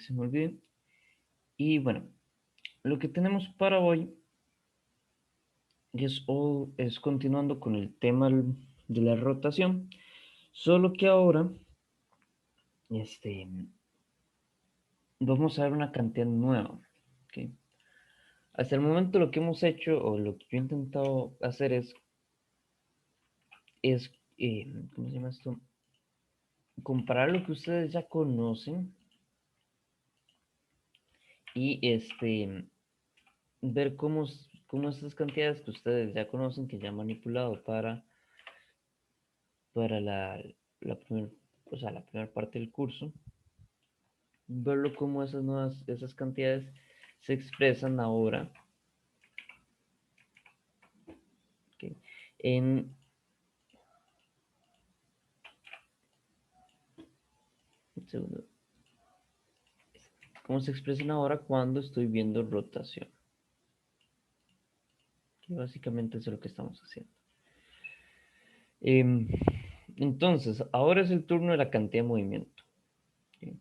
se me olvide. Y bueno, lo que tenemos para hoy es continuando con el tema de la rotación, solo que ahora este, vamos a ver una cantidad nueva. ¿Ok? Hasta el momento lo que hemos hecho o lo que yo he intentado hacer es ¿cómo se llama esto? Comparar lo que ustedes ya conocen y ver cómo estas cantidades que ustedes ya conocen, que ya han manipulado para la primera, o sea, la primera parte del curso, verlo cómo esas cantidades se expresan ahora, ¿ok? En, un segundo, cómo se expresan ahora cuando estoy viendo rotación, que básicamente eso es lo que estamos haciendo. Em, entonces, ahora es el turno de la cantidad de movimiento. ¿Ok?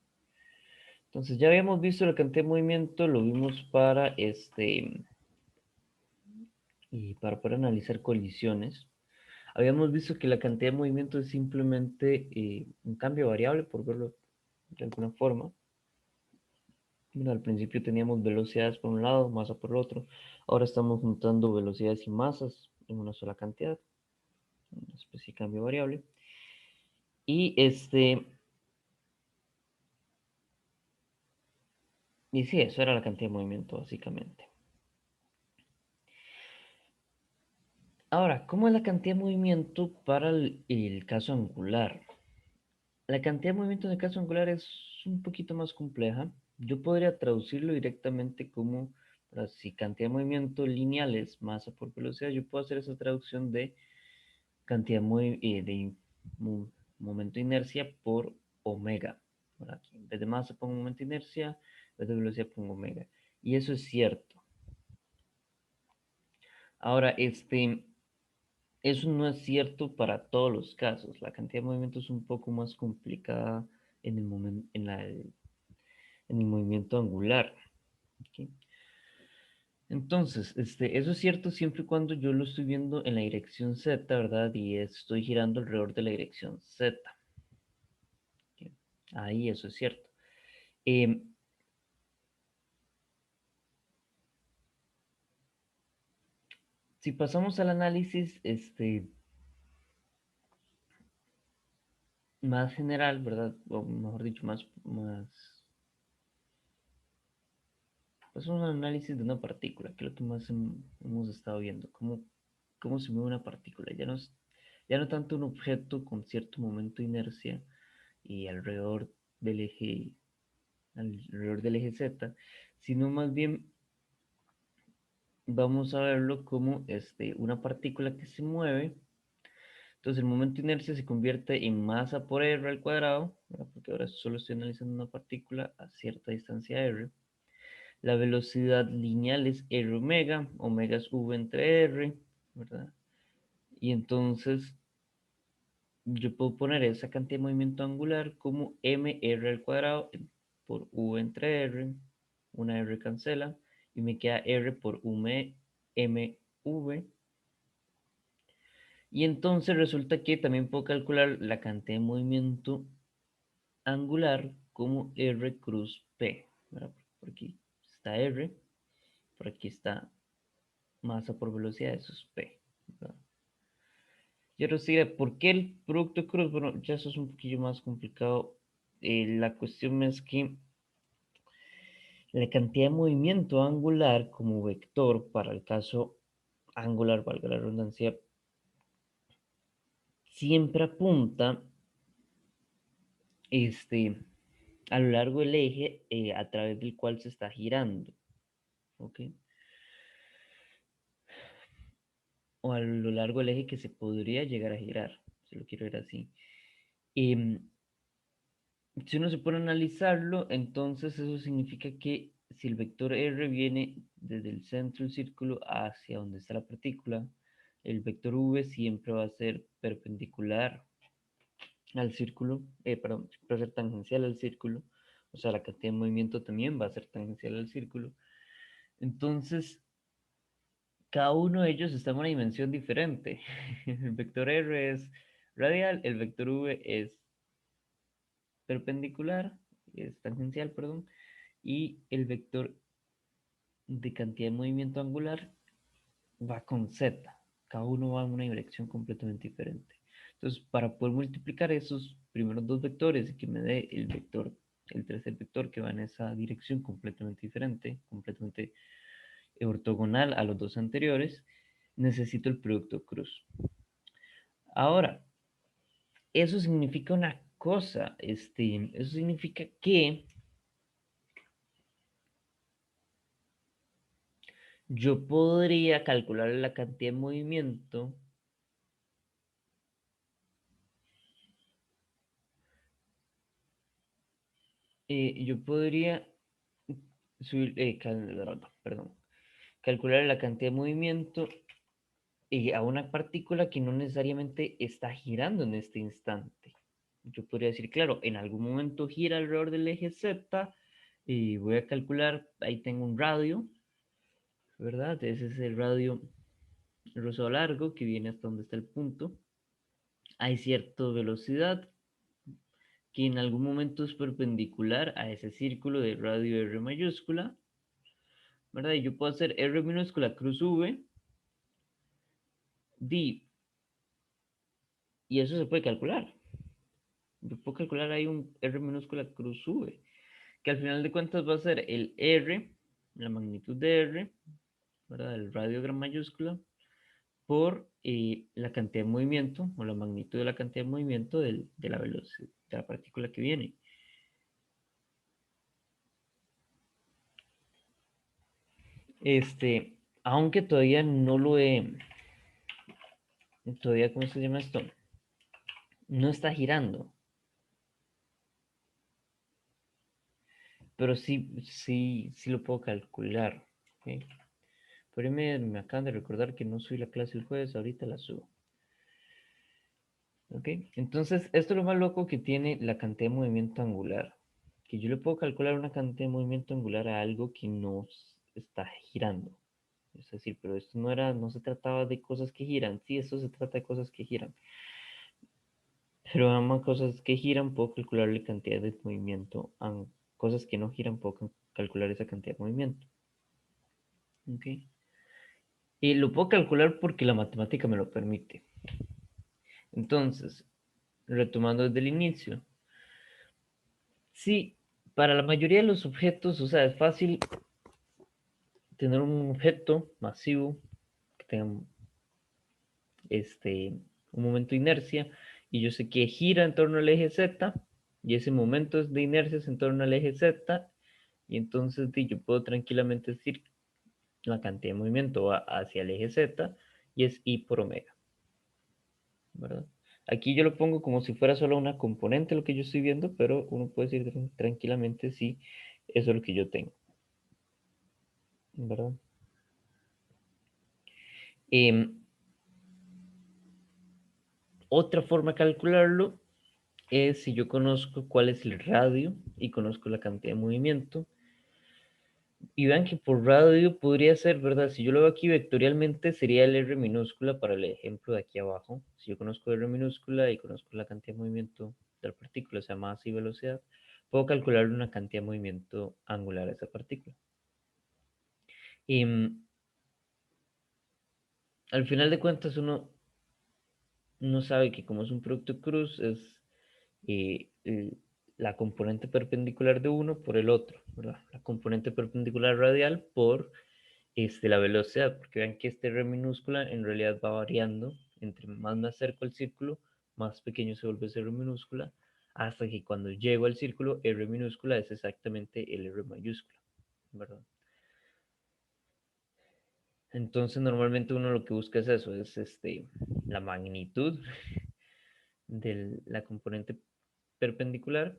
Entonces, ya habíamos visto la cantidad de movimiento, lo vimos y para poder analizar colisiones. Habíamos visto que la cantidad de movimiento es simplemente un cambio variable, por verlo de alguna forma. Bueno, al principio teníamos velocidades por un lado, masa por el otro. Ahora estamos juntando velocidades y masas en una sola cantidad, una especie de cambio variable. Y y sí, eso era la cantidad de movimiento, básicamente. Ahora, ¿cómo es la cantidad de movimiento para el caso angular? La cantidad de movimiento en el caso angular es un poquito más compleja. Yo podría traducirlo directamente como, si cantidad de movimiento lineal es masa por velocidad, yo puedo hacer esa traducción de cantidad de momento de inercia por omega. Por aquí, en vez de masa pongo momento de inercia, en vez de velocidad pongo omega. Y eso es cierto. Ahora, eso no es cierto para todos los casos. La cantidad de movimiento es un poco más complicada en el momento, en el movimiento angular. ¿Ok? Entonces, eso es cierto siempre y cuando yo lo estoy viendo en la dirección Z, ¿verdad? Y estoy girando alrededor de la dirección Z. ¿Ok? Ahí eso es cierto. Em, si pasamos al análisis más general, ¿verdad? O mejor dicho, pues un análisis de una partícula, que es lo que más hemos estado viendo, cómo se mueve una partícula. Ya no tanto un objeto con cierto momento de inercia y del eje, alrededor del eje Z, sino más bien vamos a verlo como una partícula que se mueve. Entonces el momento de inercia se convierte en masa por r al cuadrado, ¿verdad? Porque ahora solo estoy analizando una partícula a cierta distancia r. La velocidad lineal es r omega, omega es v entre r, ¿verdad? Y entonces yo puedo poner esa cantidad de movimiento angular como mr al cuadrado por v entre r, una r cancela, y me queda r por mv. Y entonces resulta que también puedo calcular la cantidad de movimiento angular como r cruz p, ¿verdad? Por aquí está r, por aquí está masa por velocidad, eso es p, ¿verdad? Y ahora sí, ¿por qué el producto cruz? Bueno, ya eso es un poquillo más complicado. La cuestión es que la cantidad de movimiento angular como vector para el caso angular, valga la redundancia, siempre apunta este, a lo largo del eje a través del cual se está girando, ¿ok? O a lo largo del eje que se podría llegar a girar, si lo quiero ver así. Em, si uno se pone a analizarlo, entonces eso significa que si el vector r viene desde el centro del círculo hacia donde está la partícula, el vector v siempre va a ser perpendicular al círculo, perdón, va a ser tangencial al círculo, O sea, la cantidad de movimiento también va a ser tangencial al círculo. Entonces, cada uno de ellos está en una dimensión diferente. El vector R es radial, el vector V es perpendicular, es tangencial, perdón, y el vector de cantidad de movimiento angular va con Z. Cada uno va en una dirección completamente diferente. Entonces, para poder multiplicar esos primeros dos vectores y que me dé el vector, el tercer vector que va en esa dirección completamente diferente, completamente ortogonal a los dos anteriores, necesito el producto cruz. Ahora, eso significa una cosa, eso significa que yo podría calcular la cantidad de movimiento yo podría subir, perdón, calcular la cantidad de movimiento a una partícula que no necesariamente está girando en este instante. Yo podría decir, claro, en algún momento gira alrededor del eje Z y voy a calcular, ahí tengo un radio, ¿verdad? Ese es el radio rosado largo que viene hasta donde está el punto. Hay cierta velocidad que en algún momento es perpendicular a ese círculo de radio R mayúscula, ¿verdad? Y yo puedo hacer R minúscula cruz V, D, y eso se puede calcular. Yo puedo calcular ahí un R minúscula cruz V, que al final de cuentas va a ser el R, la magnitud de R, ¿verdad? El radio gran mayúscula, por la cantidad de movimiento o la magnitud de la cantidad de movimiento de la velocidad de la partícula que viene. Aunque todavía no lo he, todavía, ¿cómo se llama esto? No está girando, pero sí lo puedo calcular. ¿Ok? Por ahí me acaban de recordar que no subí la clase el jueves, ahorita la subo. ¿Ok? Entonces, esto es lo más loco que tiene la cantidad de movimiento angular. Que yo le puedo calcular una cantidad de movimiento angular a algo que no está girando. Es decir, pero esto no se trataba de cosas que giran. Sí, esto se trata de cosas que giran. Pero ambas cosas que giran puedo calcularle cantidad de movimiento. A cosas que no giran puedo calcular esa cantidad de movimiento. ¿Ok? Y lo puedo calcular porque la matemática me lo permite. Entonces, retomando desde el inicio, sí, para la mayoría de los objetos, o sea, es fácil tener un objeto masivo que tenga un momento de inercia y yo sé que gira en torno al eje Z y ese momento de inercia es en torno al eje Z y entonces yo puedo tranquilamente decir la cantidad de movimiento va hacia el eje Z y es I por omega, ¿verdad? Aquí yo lo pongo como si fuera solo una componente lo que yo estoy viendo, pero uno puede decir tranquilamente si eso es lo que yo tengo, ¿verdad? Eh, Otra forma de calcularlo es si yo conozco cuál es el radio y conozco la cantidad de movimiento. Y vean que por radio podría ser, ¿verdad? Si yo lo veo aquí vectorialmente, sería el R minúscula para el ejemplo de aquí abajo. Si yo conozco R minúscula y conozco la cantidad de movimiento de la partícula, o sea, masa y velocidad, puedo calcular una cantidad de movimiento angular a esa partícula. Y al final de cuentas, uno sabe que como es un producto cruz, es eh, la componente perpendicular de uno por el otro, ¿verdad? La componente perpendicular radial por la velocidad, porque vean que este R minúscula en realidad va variando, entre más me acerco al círculo, más pequeño se vuelve ese R minúscula, hasta que cuando llego al círculo, R minúscula es exactamente el R mayúscula, ¿verdad? Entonces normalmente uno lo que busca es eso, es la magnitud de la componente perpendicular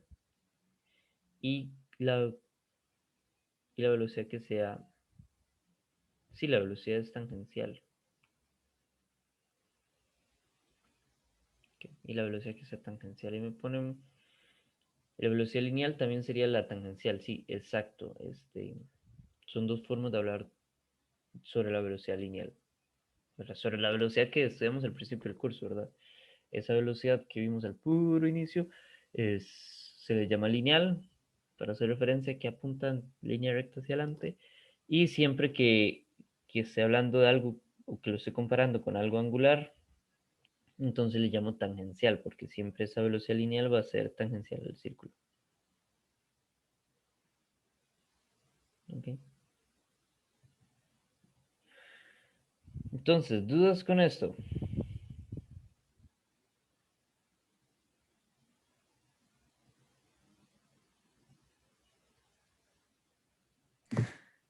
y la, y la velocidad que sea, sí, la velocidad es tangencial, ¿ok? Y la velocidad que sea tangencial, y me ponen La velocidad lineal también sería la tangencial, sí, exacto. Son dos formas de hablar sobre la velocidad lineal, ¿verdad? Sobre la velocidad que estudiamos al principio del curso, ¿verdad? Esa velocidad que vimos al puro inicio se le llama lineal, para hacer referencia a que apunta en línea recta hacia adelante. Y siempre que esté hablando de algo o que lo esté comparando con algo angular, entonces le llamo tangencial, porque siempre esa velocidad lineal va a ser tangencial al círculo. ¿Ok? Entonces, ¿dudas con esto?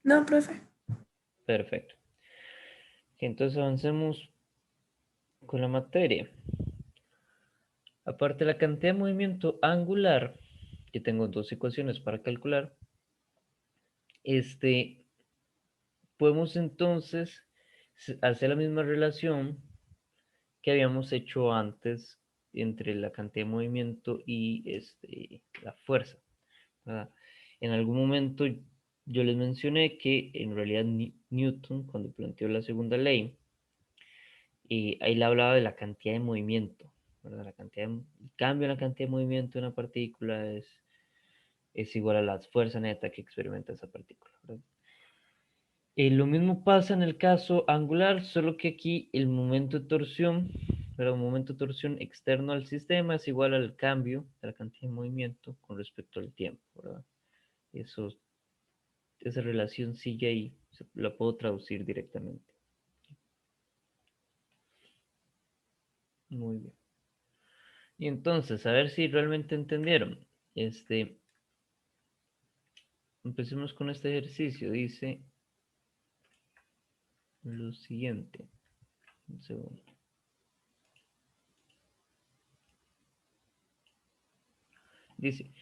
No, profe. Perfecto. Entonces avancemos con la materia. Aparte de la cantidad de movimiento angular, que tengo dos ecuaciones para calcular, este, podemos entonces hacer la misma relación que habíamos hecho antes entre la cantidad de movimiento y la fuerza, ¿verdad? En algún momento yo les mencioné que en realidad Newton, cuando planteó la segunda ley, ahí le hablaba de la cantidad de movimiento, ¿verdad? El cambio en la cantidad de movimiento de una partícula es igual a la fuerza neta que experimenta esa partícula, ¿verdad? Lo mismo pasa en el caso angular, solo que aquí el momento de torsión, pero el momento de torsión externo al sistema es igual al cambio de la cantidad de movimiento con respecto al tiempo, ¿verdad? Eso, esa relación sigue ahí, la puedo traducir directamente. Muy bien. Y entonces, a ver si realmente entendieron. Este, Empecemos con este ejercicio. Dice lo siguiente. Un segundo. Dice,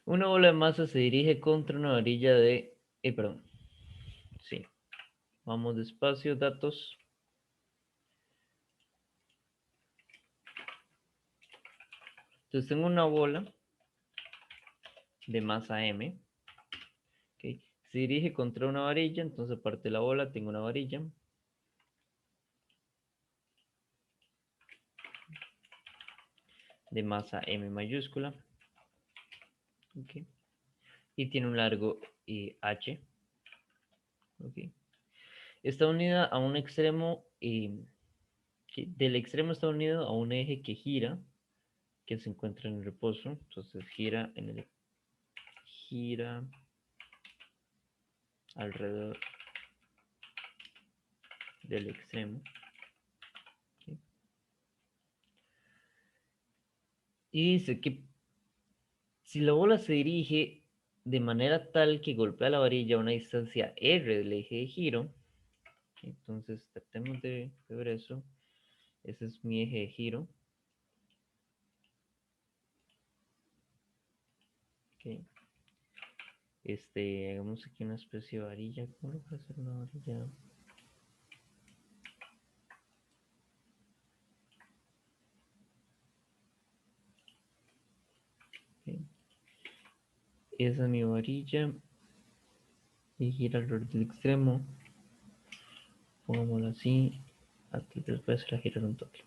una bola de masa se dirige contra una varilla de... perdón. Sí. Vamos despacio, datos. Entonces tengo una bola de masa M. ¿Okay? Se dirige contra una varilla, entonces aparte de la bola tengo una varilla. De masa M mayúscula. ¿Okay? Y tiene un largo H. ¿Okay? Está unida a un extremo, del extremo está unido a un eje que gira, que se encuentra en el reposo. Entonces gira alrededor del extremo. ¿Okay? Y dice que si la bola se dirige de manera tal que golpea la varilla a una distancia r del eje de giro, entonces tratemos de ver eso. Ese es mi eje de giro. Okay. Hagamos aquí una especie de varilla. ¿Cómo lo puedo hacer una varilla? Okay. Esa es mi varilla. Y gira alrededor del extremo. Pongámoslo así. Aquí después la girar un toque.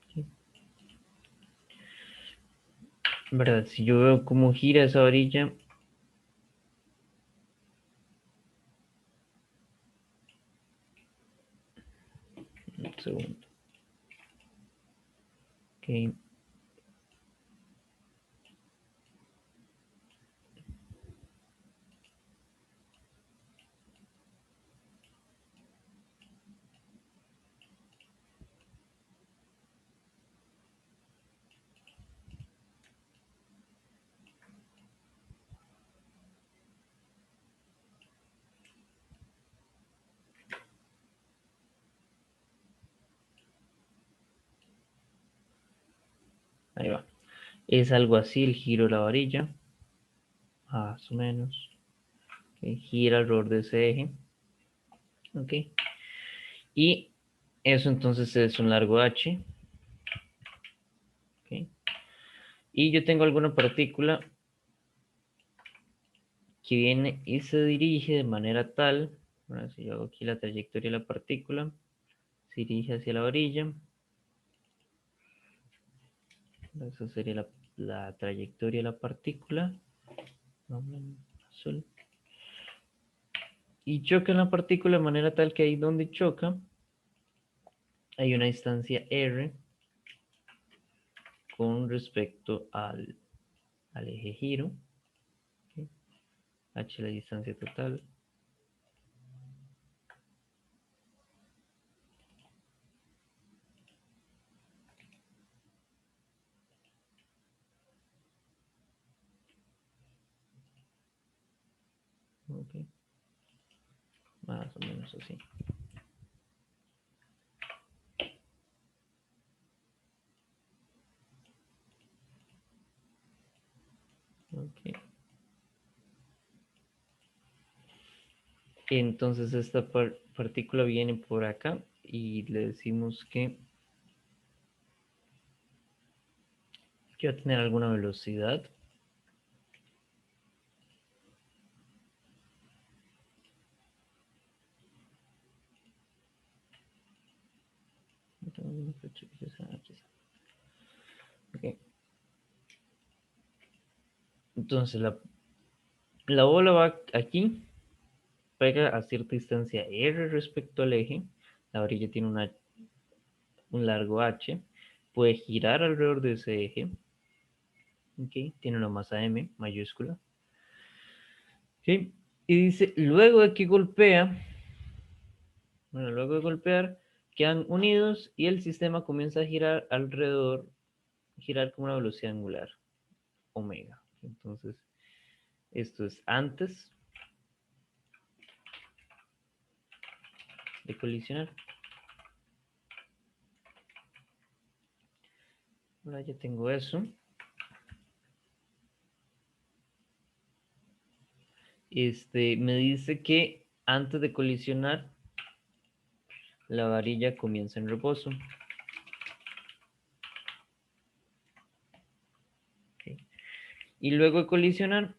Okay. ¿Verdad? Si yo veo cómo gira esa varilla. Un segundo. Okay. Ahí va. Es algo así el giro de la varilla. Más o menos. Okay. Gira alrededor de ese eje. Ok. Y eso entonces es un largo H. Okay. Y yo tengo alguna partícula que viene y se dirige de manera tal, ahora si yo hago aquí la trayectoria de la partícula, se dirige hacia la orilla, esa sería la trayectoria de la partícula, azul, y choca en la partícula de manera tal que ahí donde choca hay una distancia r con respecto al eje giro, ¿ok? H la distancia total. Okay. Más o menos así. Okay. Entonces esta partícula viene por acá y le decimos que va a tener alguna velocidad. Okay. Entonces la bola va aquí, pega a cierta distancia r respecto al eje, la orilla tiene un largo h, puede girar alrededor de ese eje, okay. Tiene una masa m mayúscula, okay. Y dice, luego de que golpea, bueno, luego de golpear, quedan unidos y el sistema comienza a girar alrededor, girar con una velocidad angular, omega. Entonces, esto es antes de colisionar. Ahora ya tengo eso. Me dice que antes de colisionar, la varilla comienza en reposo. Okay. Y luego de colisionar,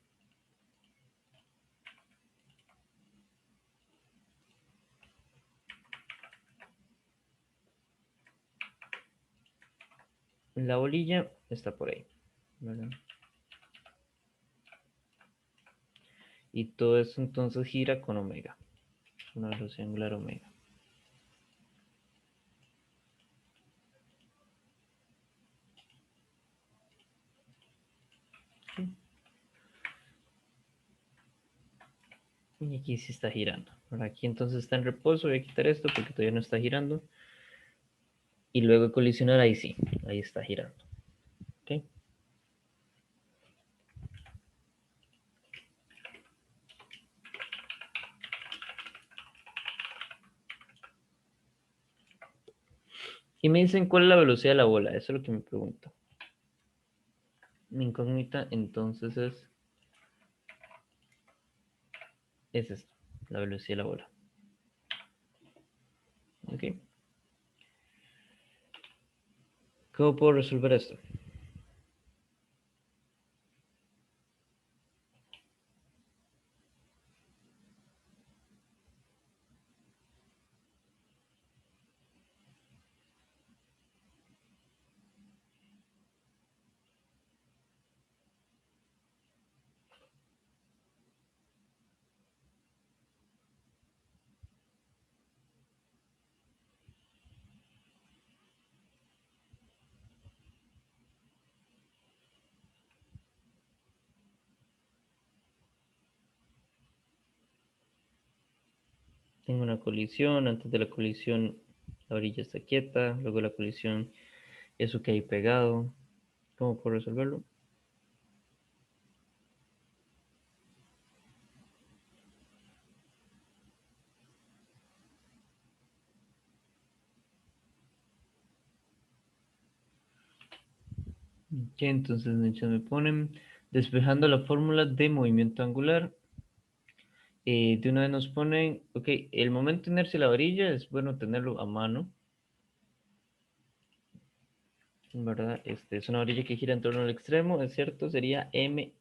la bolilla está por ahí, ¿verdad? Y todo eso entonces gira con omega, una velocidad angular omega. Okay. Y aquí sí está girando. Ahora aquí entonces está en reposo. Voy a quitar esto porque todavía no está girando. Y luego de colisionar, ahí sí, ahí está girando. ¿Okay? Y me dicen cuál es la velocidad de la bola. Eso es lo que me pregunto. Mi incógnita entonces es esto, la velocidad de la bola. ¿Ok? ¿Cómo puedo resolver esto? Tengo una colisión, antes de la colisión la orilla está quieta, luego de la colisión eso que hay pegado. ¿Cómo puedo resolverlo? Ok, entonces me ponen despejando la fórmula de movimiento angular. De una vez nos ponen, ok, el momento de inercia de la varilla es bueno tenerlo a mano. ¿verdad? Es una varilla que gira en torno al extremo, ¿es cierto? Sería m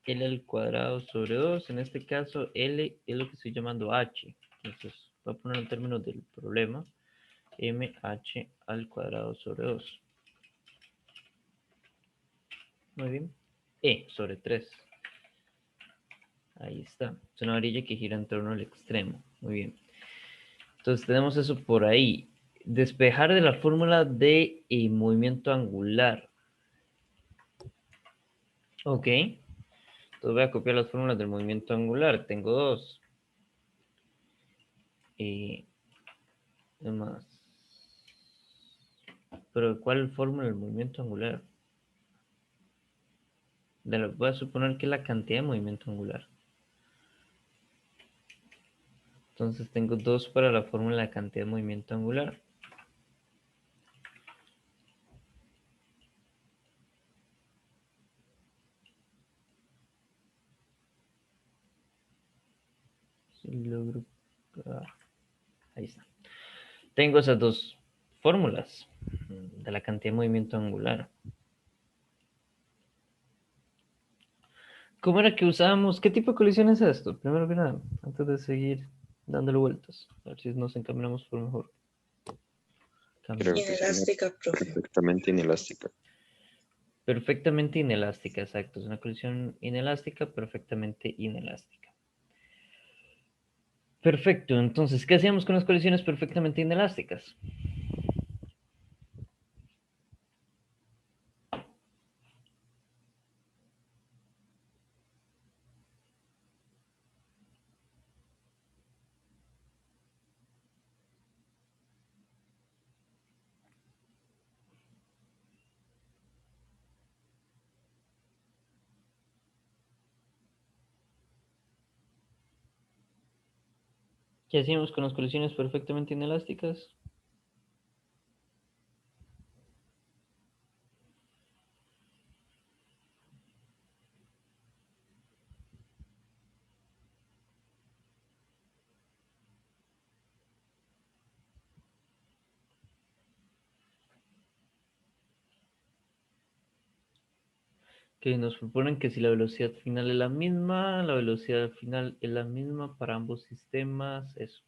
L al cuadrado sobre 2. En este caso, L es lo que estoy llamando H. Entonces, voy a poner en términos del problema. MH al cuadrado sobre 2. Muy bien. E sobre 3. Ahí está. Es una varilla que gira en torno al extremo. Muy bien. Entonces tenemos eso por ahí. Despejar de la fórmula de movimiento angular. Ok. Entonces voy a copiar las fórmulas del movimiento angular. Tengo dos. Más. Pero ¿cuál fórmula del movimiento angular? Voy a suponer que es la cantidad de movimiento angular. Entonces tengo 2 para la fórmula de cantidad de movimiento angular. Si logro... ahí está. Tengo esas dos fórmulas de la cantidad de movimiento angular. ¿Cómo era que usábamos? ¿Qué tipo de colisión es esto? Primero que nada, antes de seguir dándole vueltas. A ver si nos encaminamos por mejor camino. Creo que es Inelástica, profe. perfectamente inelástica. Perfectamente inelástica, exacto. Es una colisión inelástica, perfectamente inelástica. Perfecto, entonces, ¿qué hacíamos con las colisiones perfectamente inelásticas? ¿Qué hacíamos con las colisiones perfectamente inelásticas? Que nos proponen que si la velocidad final es la misma, la velocidad final es la misma para ambos sistemas, eso.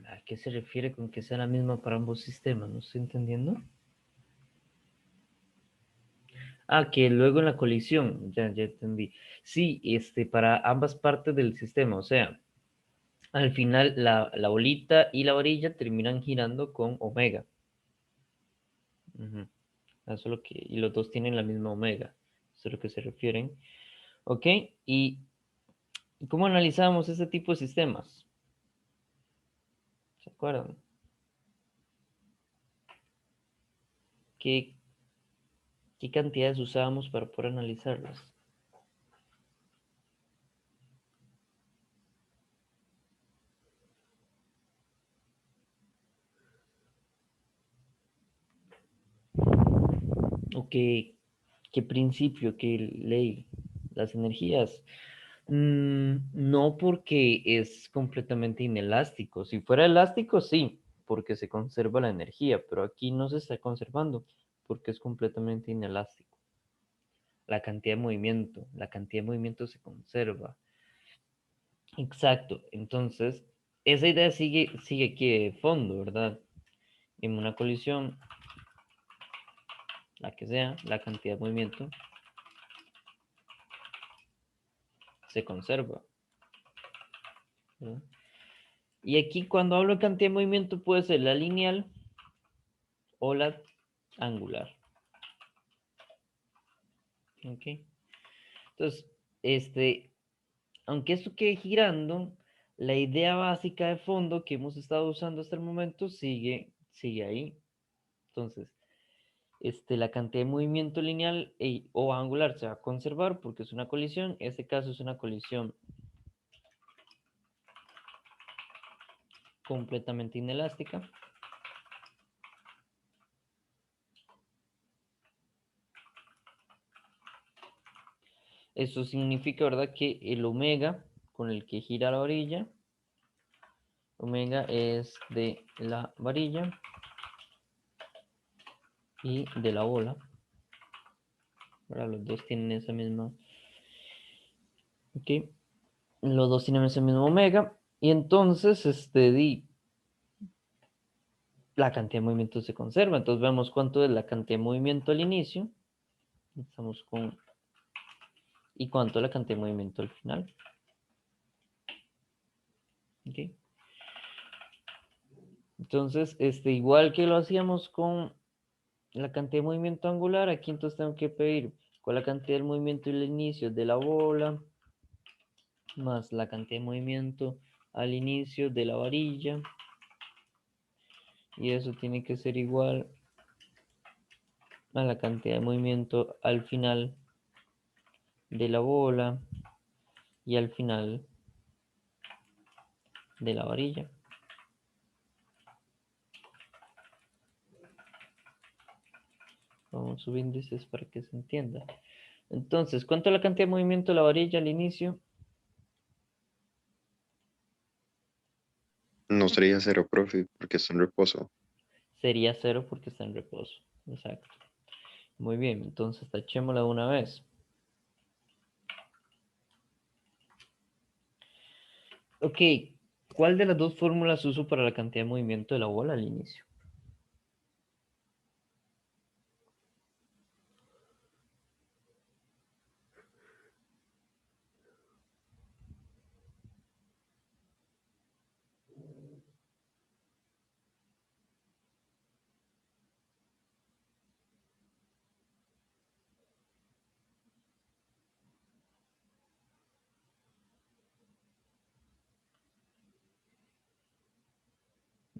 ¿A qué se refiere con que sea la misma para ambos sistemas? ¿No estoy entendiendo? Ah, que luego en la colisión, ya entendí. Sí, para ambas partes del sistema, o sea, al final la bolita y la varilla terminan girando con omega. Ujú. Eso es lo que, y los dos tienen la misma omega. Eso es a lo que se refieren. Ok, ¿y cómo analizamos este tipo de sistemas? ¿Se acuerdan? ¿Qué, qué cantidades usábamos para poder analizarlas? ¿O qué principio, qué ley? Las energías. No, porque es completamente inelástico. Si fuera elástico, sí, porque se conserva la energía, pero aquí no se está conservando porque es completamente inelástico. La cantidad de movimiento se conserva. Exacto. Entonces, esa idea sigue aquí de fondo, ¿verdad? En una colisión, la que sea, la cantidad de movimiento se conserva, ¿verdad? Y aquí cuando hablo de cantidad de movimiento puede ser la lineal o la angular. ¿Ok? Entonces, aunque esto quede girando, la idea básica de fondo que hemos estado usando hasta el momento sigue ahí. Entonces, la cantidad de movimiento lineal o angular se va a conservar porque es una colisión. En este caso es una colisión completamente inelástica. Eso significa, ¿verdad?, que el omega con el que gira la varilla, omega es de la varilla y de la bola. Ahora los dos tienen esa misma. Ok. Los dos tienen ese mismo omega. Y entonces, la cantidad de movimiento se conserva. Entonces vemos cuánto es la cantidad de movimiento al inicio. Estamos con... Y cuánto es la cantidad de movimiento al final. Ok. Entonces, igual que lo hacíamos con la cantidad de movimiento angular, aquí entonces tengo que pedir con la cantidad del movimiento al inicio de la bola, más la cantidad de movimiento al inicio de la varilla, y eso tiene que ser igual a la cantidad de movimiento al final de la bola y al final de la varilla. Vamos subiendo índices para que se entienda. Entonces, ¿cuánto es la cantidad de movimiento de la varilla al inicio? No sería cero, profe, porque está en reposo. Sería cero porque está en reposo. Exacto. Muy bien, entonces tachémosla de una vez. Ok, ¿cuál de las dos fórmulas uso para la cantidad de movimiento de la bola al inicio?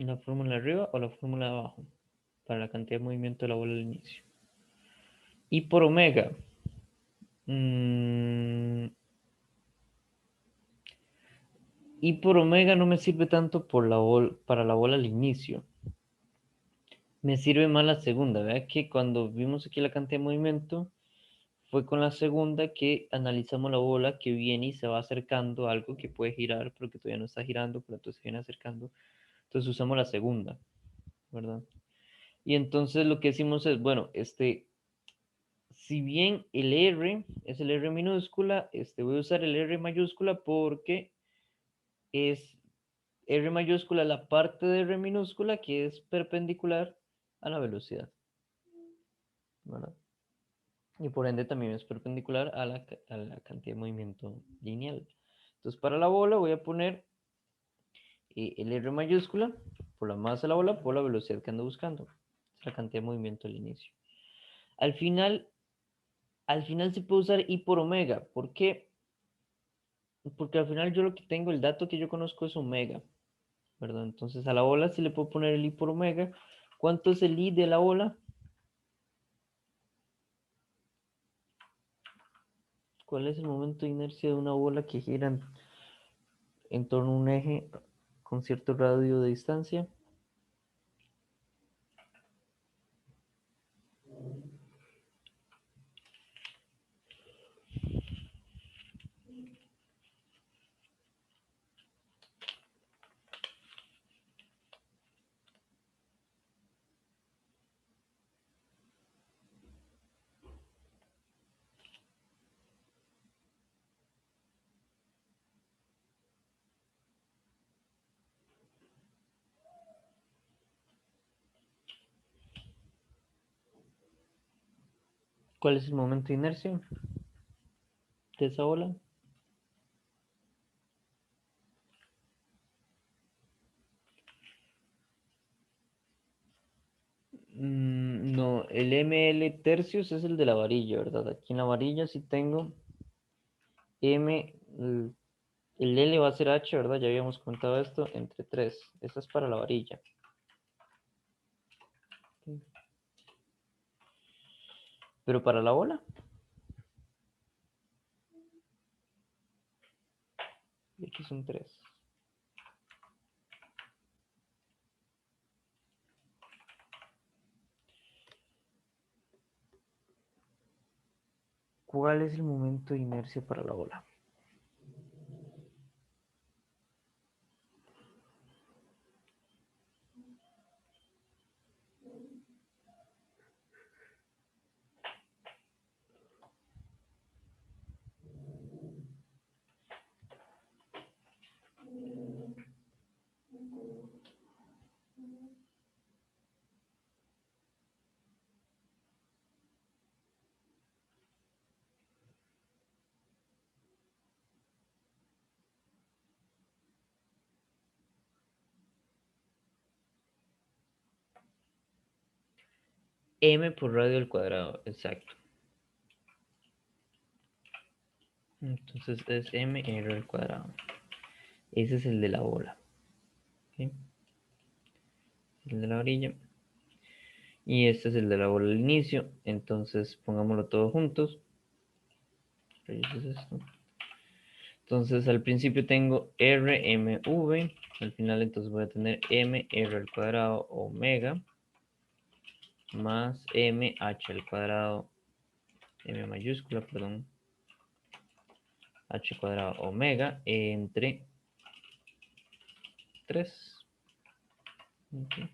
¿La fórmula de arriba o la fórmula de abajo? Para la cantidad de movimiento de la bola al inicio. Y por omega. Y por omega no me sirve tanto para la bola al inicio. Me sirve más la segunda. Vea que cuando vimos aquí la cantidad de movimiento, fue con la segunda que analizamos la bola que viene y se va acercando a algo que puede girar, pero que todavía no está girando, pero entonces se viene acercando. Entonces usamos la segunda, ¿verdad? Y entonces lo que decimos es, bueno, si bien el R es el R minúscula, voy a usar el R mayúscula porque es R mayúscula la parte de R minúscula que es perpendicular a la velocidad, ¿verdad? Y por ende también es perpendicular a la cantidad de movimiento lineal. Entonces para la bola voy a poner el R mayúscula por la masa de la bola por la velocidad que ando buscando. Es la cantidad de movimiento al inicio. Al final, al final se puede usar I por omega. ¿Por qué? Porque al final yo lo que tengo, el dato que yo conozco es omega, ¿verdad? Entonces a la ola sí le puedo poner el I por omega. ¿Cuánto es el I de la ola? ¿Cuál es el momento de inercia de una bola que gira en torno a un eje con cierto radio de distancia? ¿Cuál es el momento de inercia de esa ola? No, el ml tercios es el de la varilla, ¿verdad? Aquí en la varilla sí tengo m, el L va a ser h, ¿verdad? Ya habíamos comentado esto, entre 3. Esta es para la varilla. Pero para la bola, aquí son 3. ¿Cuál es el momento de inercia para la bola? m por radio al cuadrado, exacto. Entonces es mr al cuadrado. Ese es el de la bola. ¿Ok? El de la orilla. Y este es el de la bola al inicio. Entonces pongámoslo todos juntos. Entonces al principio tengo RMV. Al final entonces voy a tener MR al cuadrado omega más MH al cuadrado, M mayúscula, perdón, H cuadrado omega entre 3. Okay.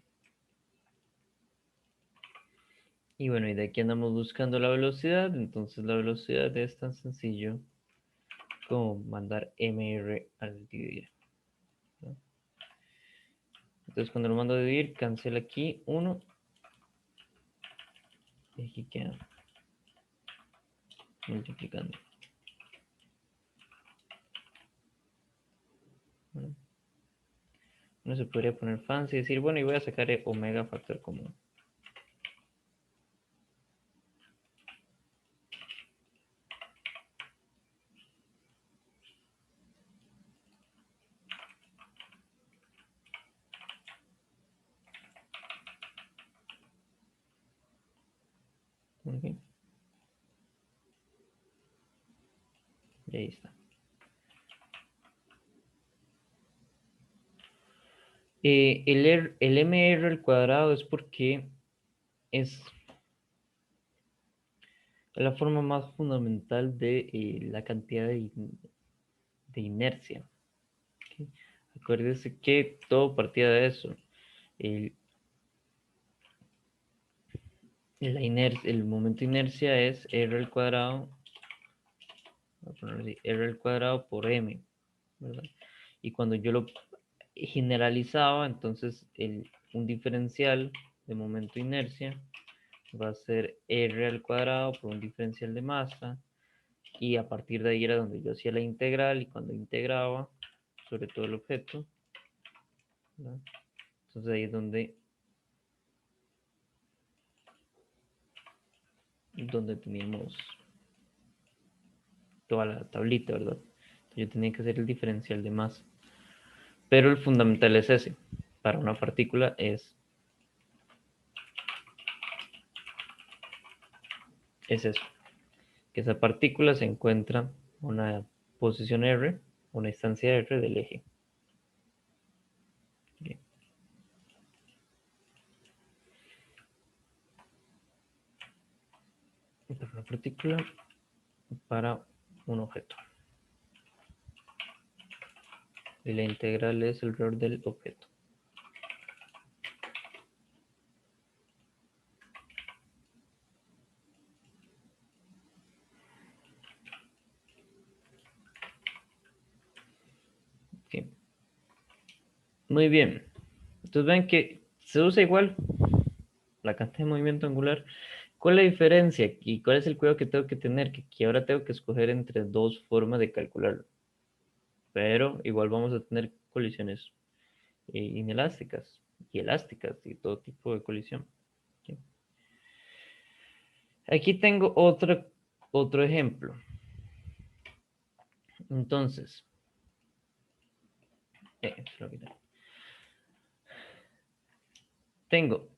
Y bueno, y de aquí andamos buscando la velocidad. Entonces la velocidad es tan sencillo como mandar mr al dividir, ¿no? Entonces cuando lo mando a dividir, cancela aquí 1 y aquí queda multiplicando. ¿No? Uno se podría poner fancy y decir, bueno, y voy a sacar omega factor común. Okay. Y ahí está. El mr al cuadrado es porque es la forma más fundamental de la cantidad de inercia. ¿Okay? Acuérdese que todo partía de eso. El, el momento de inercia es r al cuadrado, voy a ponerlo así, r al cuadrado por m, ¿verdad? Y cuando yo lo generalizaba, entonces un diferencial de momento de inercia va a ser r al cuadrado por un diferencial de masa, y a partir de ahí era donde yo hacía la integral, y cuando integraba sobre todo el objeto, ¿verdad? Entonces ahí es donde teníamos toda la tablita, ¿verdad? Yo tenía que hacer el diferencial de masa. Pero el fundamental es ese. Para una partícula es eso. Que esa partícula se encuentra en una posición R, una instancia R del eje. Bien. Para una partícula, para un objeto. Y la integral es el valor del objeto. Okay. Muy bien. Entonces ven que se usa igual la cantidad de movimiento angular. ¿Cuál es la diferencia y cuál es el cuidado que tengo que tener? Que aquí ahora tengo que escoger entre dos formas de calcularlo. Pero igual vamos a tener colisiones inelásticas y elásticas y todo tipo de colisión. ¿Sí? Aquí tengo otro ejemplo. Entonces, tengo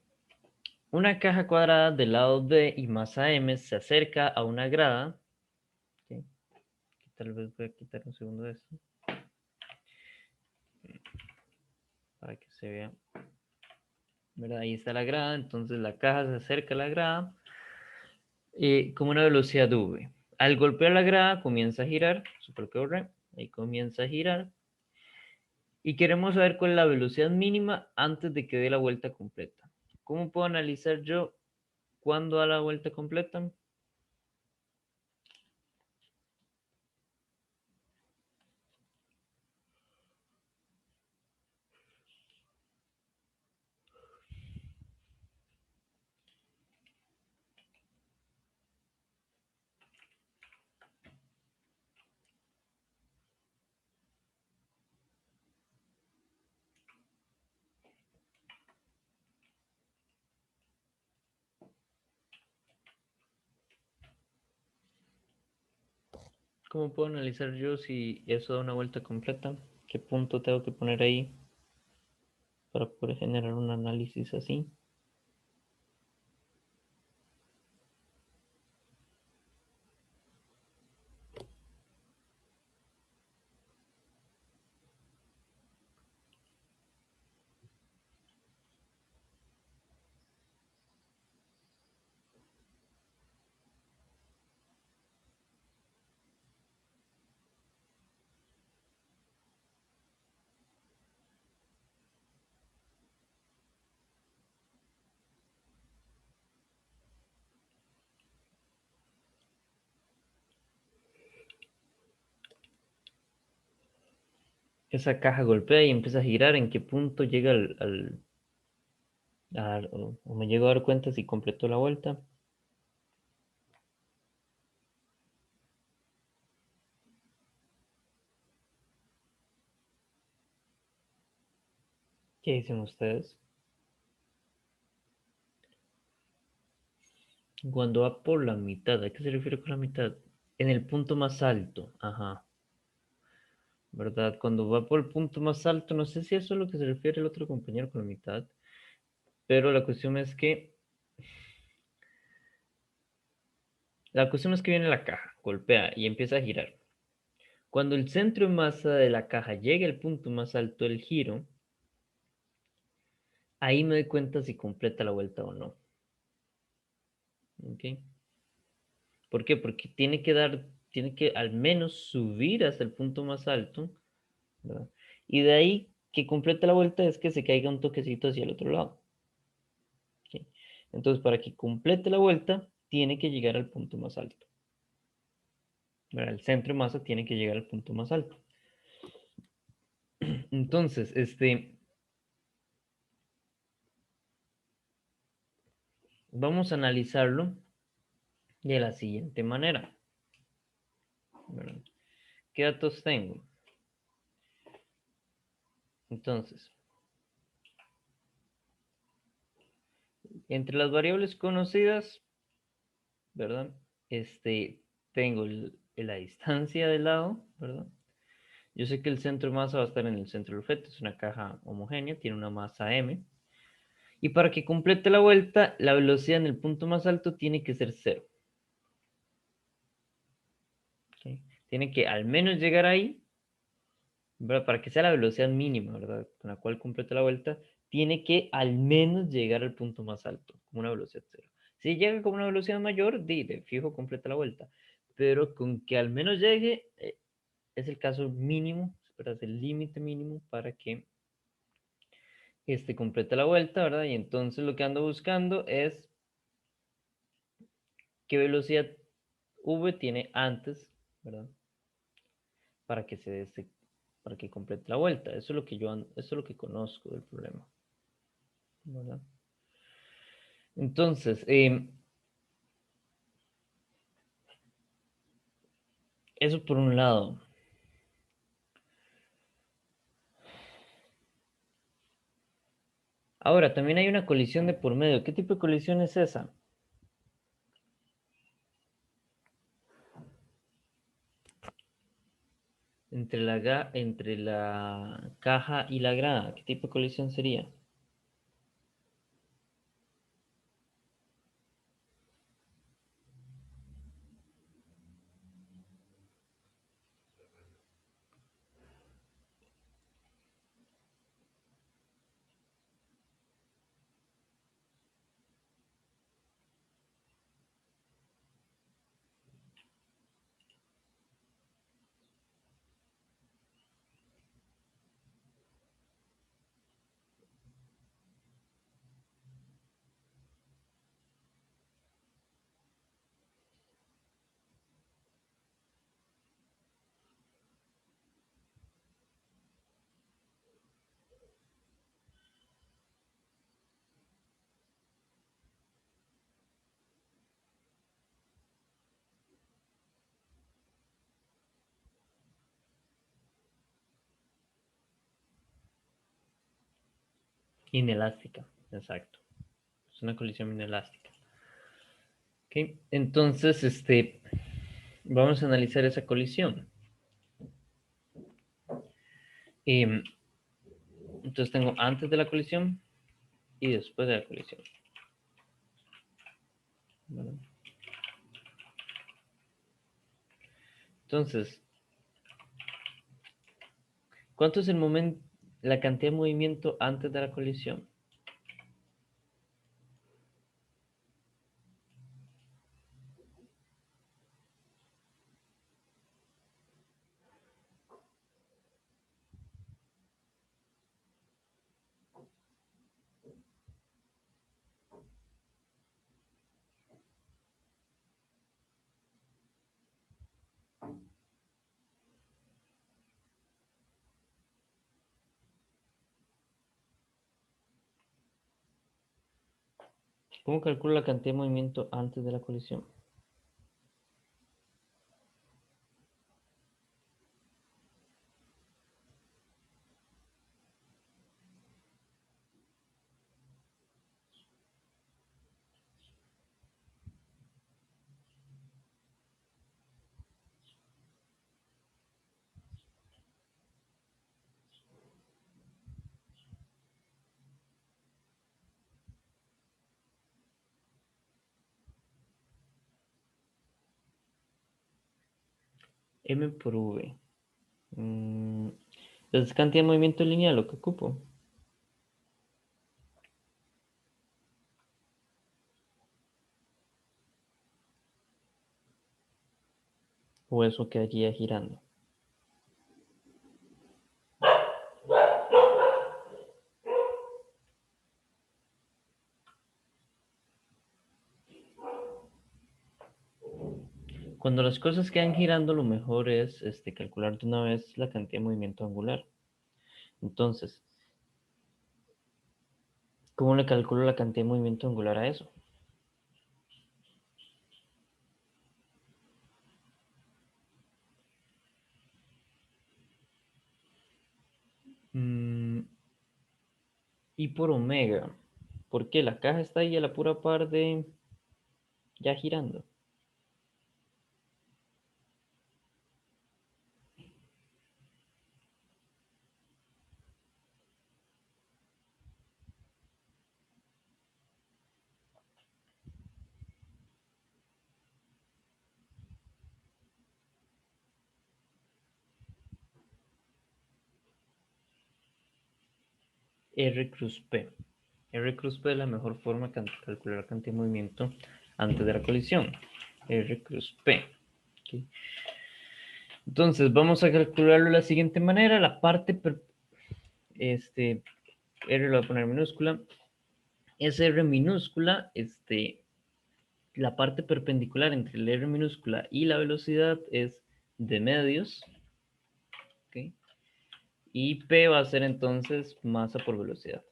una caja cuadrada del lado D y masa M se acerca a una grada. ¿Sí? Tal vez voy a quitar un segundo de esto para que se vea. ¿Verdad? Ahí está la grada, entonces la caja se acerca a la grada con una velocidad v. Al golpear la grada comienza a girar, super corre, ahí comienza a girar. Y queremos saber cuál es la velocidad mínima antes de que dé la vuelta completa. ¿Cómo puedo analizar yo cuándo da la vuelta completa? ¿cómo puedo analizar yo si eso da una vuelta completa? ¿Qué punto tengo que poner ahí para poder generar un análisis así? Esa caja golpea y empieza a girar. ¿En qué punto llega o me llego a dar cuenta si completó la vuelta? ¿Qué dicen ustedes? Cuando va por la mitad, ¿a qué se refiere con la mitad? En el punto más alto, ajá, ¿verdad? Cuando va por el punto más alto, no sé si eso es lo que se refiere el otro compañero con la mitad, pero la cuestión es que viene la caja, golpea y empieza a girar. Cuando el centro de masa de la caja llegue al punto más alto del giro, ahí me doy cuenta si completa la vuelta o no. ¿Ok? ¿Por qué? Porque tiene que al menos subir hasta el punto más alto, ¿verdad? Y de ahí que complete la vuelta es que se caiga un toquecito hacia el otro lado. ¿Ok? Entonces, para que complete la vuelta, tiene que llegar al punto más alto. ¿Verdad? El centro de masa tiene que llegar al punto más alto. Entonces, vamos a analizarlo de la siguiente manera. ¿Verdad? ¿Qué datos tengo? Entonces, entre las variables conocidas, ¿verdad? Tengo la distancia del lado, ¿verdad? Yo sé que el centro de masa va a estar en el centro del objeto, es una caja homogénea, tiene una masa m. Y para que complete la vuelta, la velocidad en el punto más alto tiene que ser cero. ¿Ok? Tiene que al menos llegar ahí, ¿verdad? Para que sea la velocidad mínima, ¿verdad? Con la cual completa la vuelta, tiene que al menos llegar al punto más alto, como una velocidad cero. Si llega con una velocidad mayor, de fijo completa la vuelta. Pero con que al menos llegue, es el caso mínimo, ¿verdad? Es el límite mínimo para que complete la vuelta, ¿verdad? Y entonces lo que ando buscando es qué velocidad v tiene antes, ¿verdad? Para que para que complete la vuelta. Eso es lo que eso es lo que conozco del problema, ¿verdad? Entonces, eso por un lado. Ahora, también hay una colisión de por medio. ¿Qué tipo de colisión es esa? Entre la caja y la grada. ¿Qué tipo de colisión sería? Inelástica, exacto. Es una colisión inelástica. ¿Ok? Entonces, Vamos a analizar esa colisión. Entonces tengo antes de la colisión y después de la colisión. ¿Vale? Entonces, ¿cuánto es el momento, la cantidad de movimiento antes de la colisión? ¿Cómo calculo la cantidad de movimiento antes de la colisión? M por V. ¿Es cantidad de movimiento lineal lo que ocupo? ¿O eso quedaría girando? Cuando las cosas quedan girando, lo mejor es calcular de una vez la cantidad de movimiento angular. Entonces, ¿cómo le calculo la cantidad de movimiento angular a eso? Mm, y por omega. ¿Por qué? La caja está ahí a la pura par de ya girando. R cruz P. R cruz P es la mejor forma de calcular la cantidad de movimiento antes de la colisión. R cruz P. ¿Okay? Entonces, vamos a calcularlo de la siguiente manera. La parte, R lo voy a poner minúscula. Es R minúscula, la parte perpendicular entre el R minúscula y la velocidad es de medios. ¿Okay? Y P va a ser entonces masa por velocidad.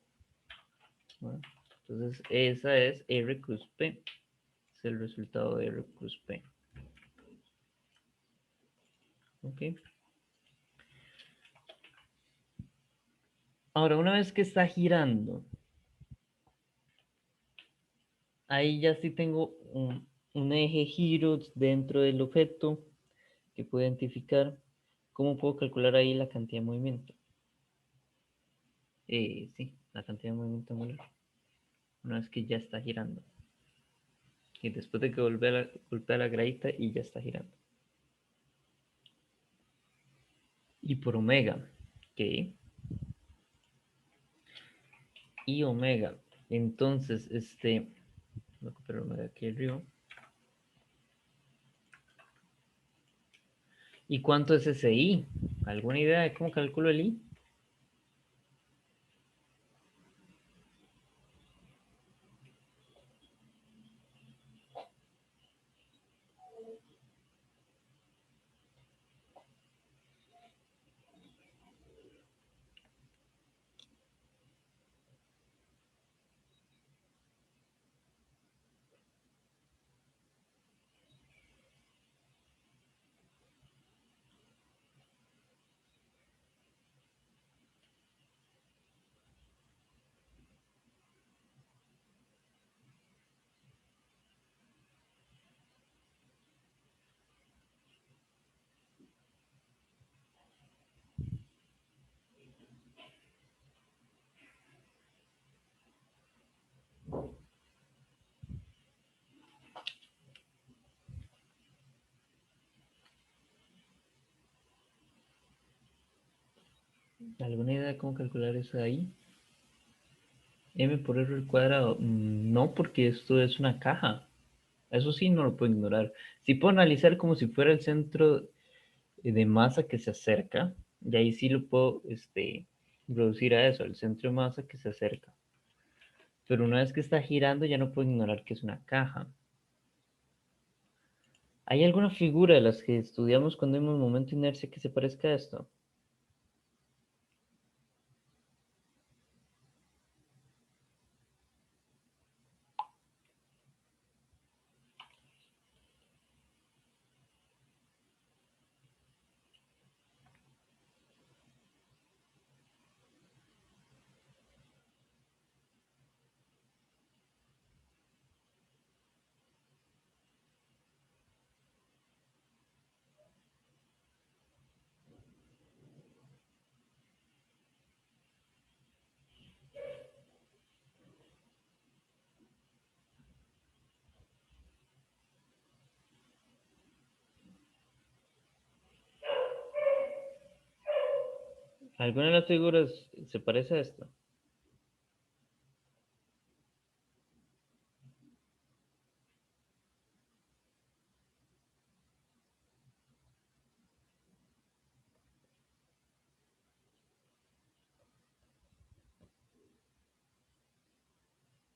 ¿Bueno? Entonces, esa es R cruz P. Es el resultado de R cruz P. ¿Ok? Ahora, una vez que está girando, ahí ya sí tengo un eje giro dentro del objeto que puedo identificar. ¿Cómo puedo calcular ahí la cantidad de movimiento? Sí, la cantidad de movimiento angular. Una vez que ya está girando. Y después de que golpea la gradita y ya está girando. Y por omega. ¿Ok? Y omega. Entonces, voy a copiar omega aquí arriba. ¿Y cuánto es ese I? ¿Alguna idea de cómo calculo el I? ¿Alguna idea de cómo calcular eso de ahí? M por R al cuadrado. No, porque esto es una caja. Eso sí no lo puedo ignorar. Si puedo analizar como si fuera el centro de masa que se acerca, y ahí sí lo puedo reducir a eso, el centro de masa que se acerca. Pero una vez que está girando ya no puedo ignorar que es una caja. ¿Hay alguna figura de las que estudiamos cuando vimos momento de inercia que se parezca a esto? ¿Alguna de las figuras se parece a esto?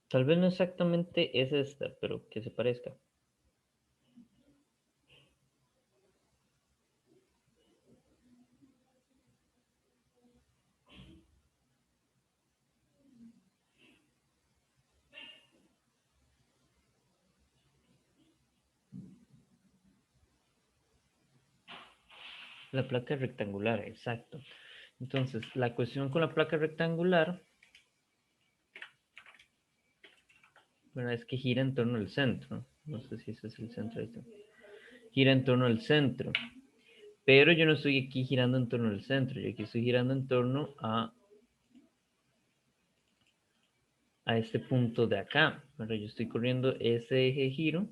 Tal vez no exactamente es esta, pero que se parezca. La placa rectangular, exacto. Entonces, la cuestión con la placa rectangular, bueno, es que gira en torno al centro. No sé si ese es el centro. Ahí está. Gira en torno al centro. Pero yo no estoy aquí girando en torno al centro. Yo aquí estoy girando en torno a este punto de acá. Pero yo estoy corriendo ese eje giro,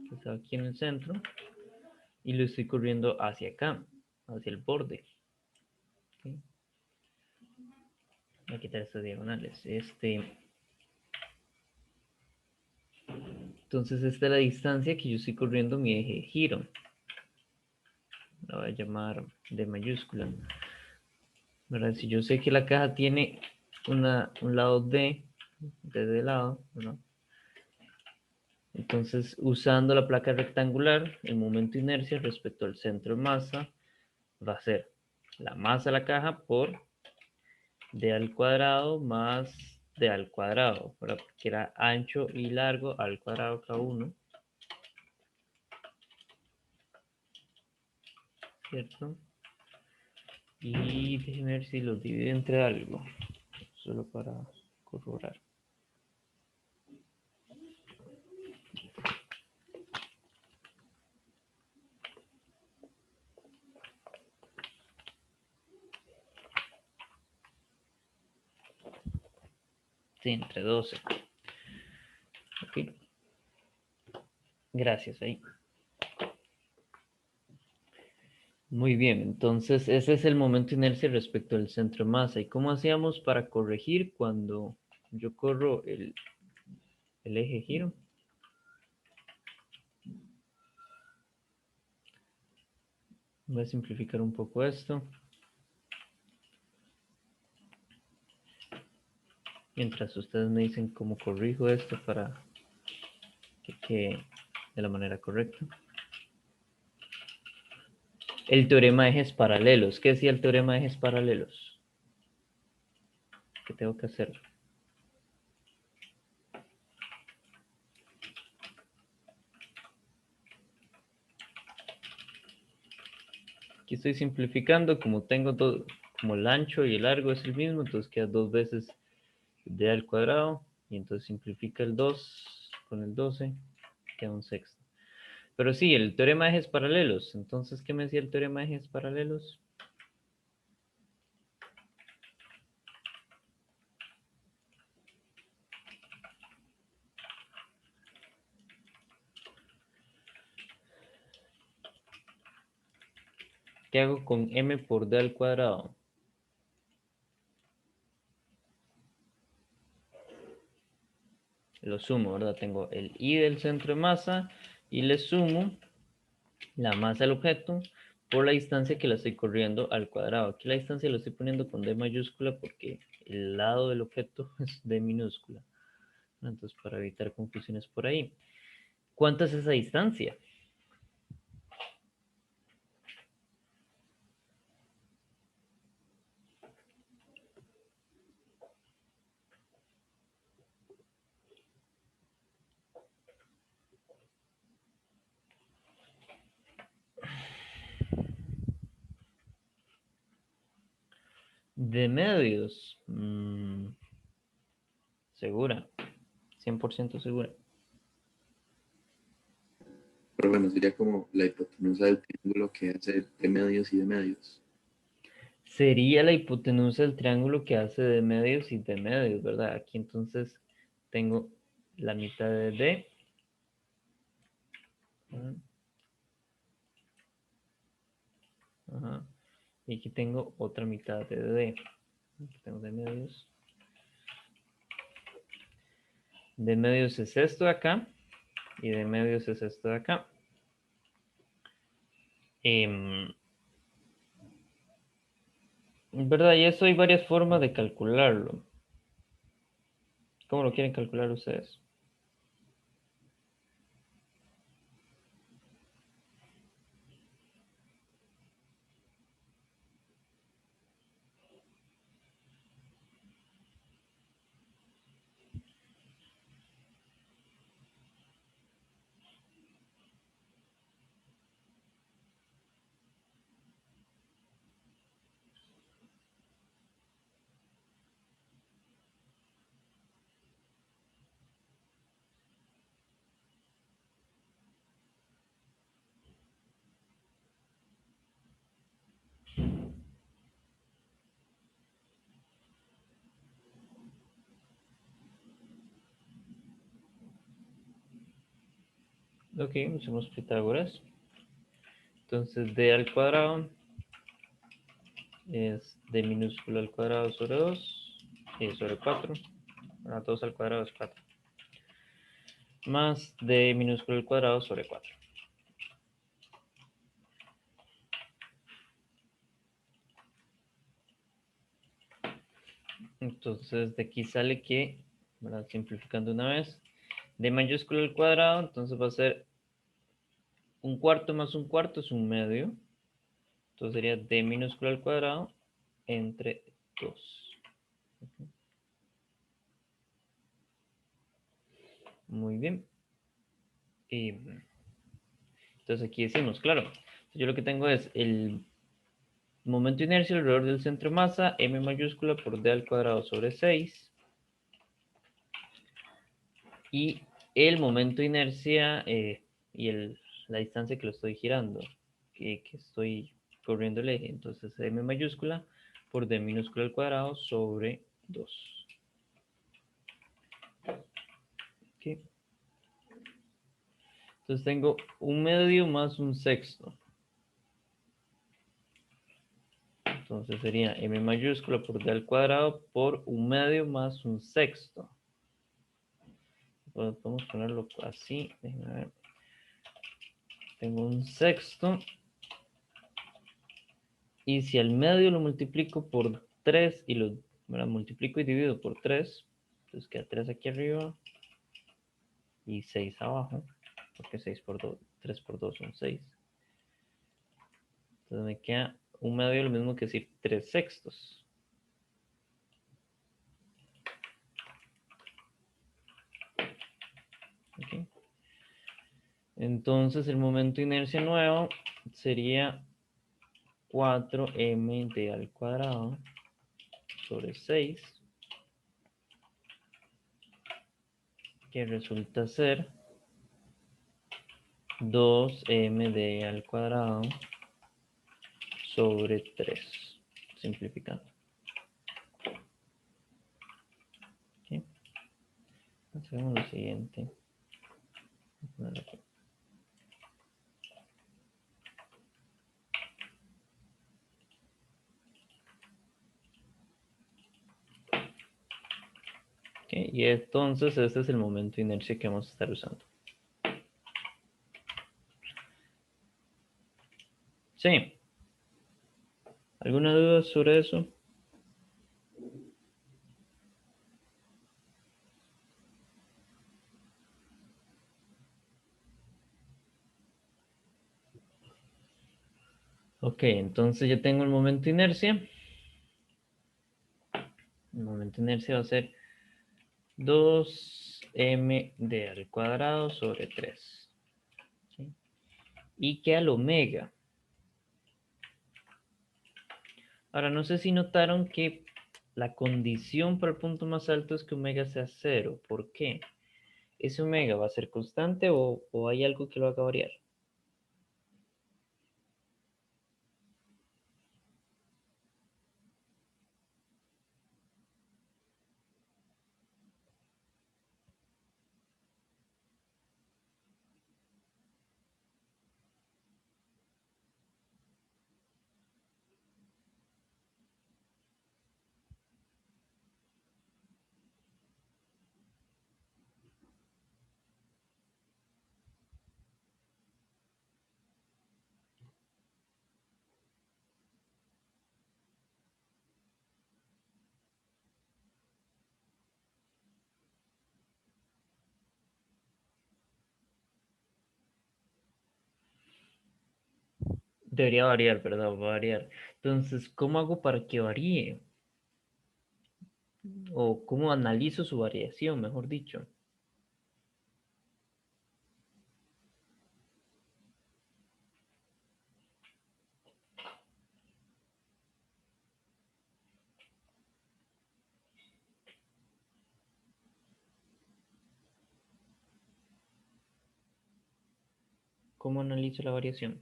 que está aquí en el centro, y lo estoy corriendo hacia acá, hacia el borde. ¿Okay? Voy a quitar estas diagonales. Entonces esta es la distancia que yo estoy corriendo mi eje de giro. La voy a llamar D mayúscula. ¿Verdad? Si yo sé que la caja tiene un lado D, de lado, ¿verdad? Entonces, usando la placa rectangular, el momento de inercia respecto al centro de masa va a ser la masa de la caja por d al cuadrado más d al cuadrado, ¿verdad? Porque era ancho y largo al cuadrado cada uno, ¿cierto? Y déjenme ver si los divido entre algo, solo para corroborar. Sí, entre 12. Ok, gracias ahí. Muy bien, entonces ese es el momento de inercia respecto al centro de masa. ¿Y cómo hacíamos para corregir cuando yo corro el eje giro? Voy a simplificar un poco esto. Mientras ustedes me dicen cómo corrijo esto para que quede de la manera correcta. El teorema de ejes paralelos. ¿Qué decía el teorema de ejes paralelos? ¿Qué tengo que hacer? Aquí estoy simplificando, como tengo todo, como el ancho y el largo es el mismo, entonces queda 2 veces d al cuadrado, y entonces simplifica el 2 con el 12, queda un sexto. Pero sí, el teorema de ejes paralelos. Entonces, ¿qué me decía el teorema de ejes paralelos? ¿Qué hago con m por d al cuadrado? Lo sumo, ¿verdad? Tengo el i del centro de masa y le sumo la masa del objeto por la distancia que la estoy corriendo al cuadrado. Aquí la distancia la estoy poniendo con d mayúscula porque el lado del objeto es d minúscula. Entonces, para evitar confusiones por ahí. ¿Cuánto es esa distancia? De medios. Segura. 100% segura. Pero bueno, sería como la hipotenusa del triángulo que hace de medios y de medios. Sería la hipotenusa del triángulo que hace de medios y de medios, ¿verdad? Aquí entonces tengo la mitad de D. Ajá. Y aquí tengo otra mitad de D. Aquí tengo de medios. De medios es esto de acá. Y de medios es esto de acá. ¿Verdad? Y eso hay varias formas de calcularlo. ¿Cómo lo quieren calcular ustedes? Ok, usamos Pitágoras. Entonces d al cuadrado es d minúscula al cuadrado sobre 2 y sobre 4. 2 al cuadrado es 4. Más d minúscula al cuadrado sobre 4. Entonces de aquí sale que, ¿verdad? Simplificando una vez, d mayúscula al cuadrado, entonces va a ser un cuarto más un cuarto es un medio. Entonces sería d minúscula al cuadrado entre 2. Muy bien. Y entonces aquí decimos, claro, yo lo que tengo es el momento de inercia alrededor del centro de masa, m mayúscula por d al cuadrado sobre 6. Y el momento de inercia y la distancia que lo estoy girando, que estoy corriendo el eje. Entonces m mayúscula por d minúscula al cuadrado sobre 2. Okay. Entonces tengo un medio más un sexto. Entonces sería m mayúscula por d al cuadrado por un medio más un sexto. Podemos ponerlo así. Déjenme ver. Tengo un sexto. Y si al medio lo multiplico por 3 y lo multiplico y divido por 3, entonces queda 3 aquí arriba y 6 abajo, porque 6 por 2, 3 por 2 son 6. Entonces me queda un medio lo mismo que decir 3 sextos. Okay. Entonces el momento de inercia nuevo sería 4m al cuadrado sobre 6, que resulta ser 2md al cuadrado sobre 3, simplificando. ¿Okay? Hacemos lo siguiente. Y entonces este es el momento de inercia que vamos a estar usando. Sí. ¿Alguna duda sobre eso? Ok, entonces ya tengo el momento de inercia. El momento de inercia va a ser 2m al cuadrado sobre 3. ¿Sí? Y que al omega. Ahora, no sé si notaron que la condición para el punto más alto es que omega sea 0. ¿Por qué? ¿Ese omega va a ser constante o hay algo que lo haga variar? Debería variar, ¿verdad? Va a variar. Entonces, ¿cómo hago para que varíe? O cómo analizo su variación, mejor dicho. ¿Cómo analizo la variación?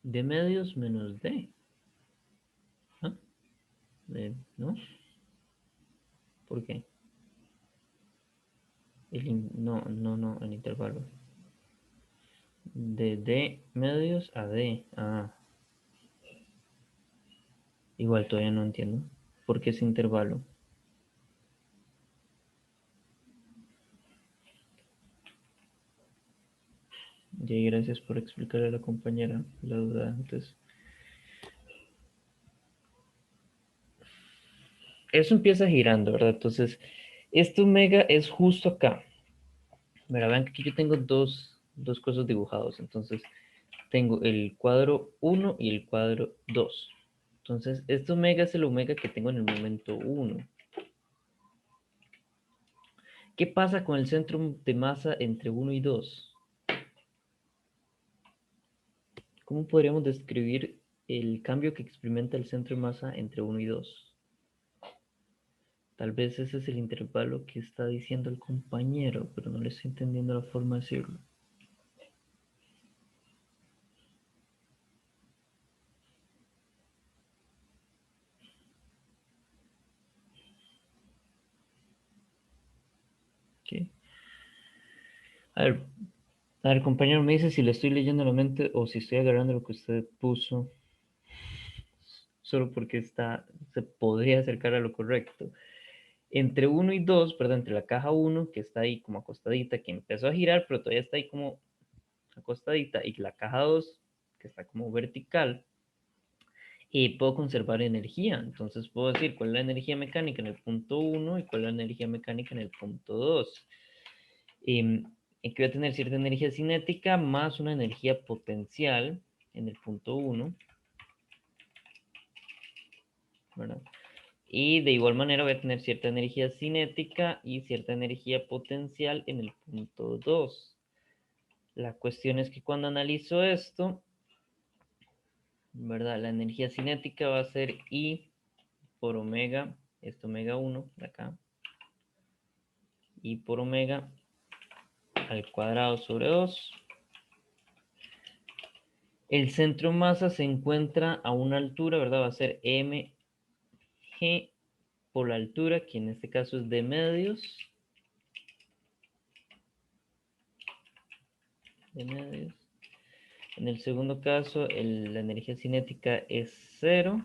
D medios menos D. ¿Ah? ¿No? ¿Por qué? No, el intervalo. De D medios a D. Ah, igual todavía no entiendo. ¿Por qué ese intervalo? Y gracias por explicarle a la compañera la duda antes. Eso empieza girando, ¿verdad? Entonces, este omega es justo acá. Mira, vean que aquí yo tengo dos cosas dibujados. Entonces, tengo el cuadro 1 y el cuadro 2. Entonces, este omega es el omega que tengo en el momento 1. ¿Qué pasa con el centro de masa entre 1 y 2? ¿Cómo podríamos describir el cambio que experimenta el centro de masa entre 1 y 2? Tal vez ese es el intervalo que está diciendo el compañero, pero no le estoy entendiendo la forma de decirlo. ¿Qué? A ver, compañero, me dice si le estoy leyendo la mente o si estoy agarrando lo que usted puso, solo porque se podría acercar a lo correcto. Entre 1 y 2, perdón, entre la caja 1, que está ahí como acostadita, que empezó a girar, pero todavía está ahí como acostadita, y la caja 2, que está como vertical, y puedo conservar energía. Entonces puedo decir cuál es la energía mecánica en el punto 1 y cuál es la energía mecánica en el punto 2. Aquí voy a tener cierta energía cinética más una energía potencial en el punto 1, ¿verdad? Y de igual manera voy a tener cierta energía cinética y cierta energía potencial en el punto 2. La cuestión es que cuando analizo esto, ¿verdad? La energía cinética va a ser I por omega, esto omega 1 de acá, I por omega al cuadrado sobre 2. El centro masa se encuentra a una altura, ¿verdad? Va a ser mg por la altura, que en este caso es de medios. En el segundo caso, la energía cinética es 0.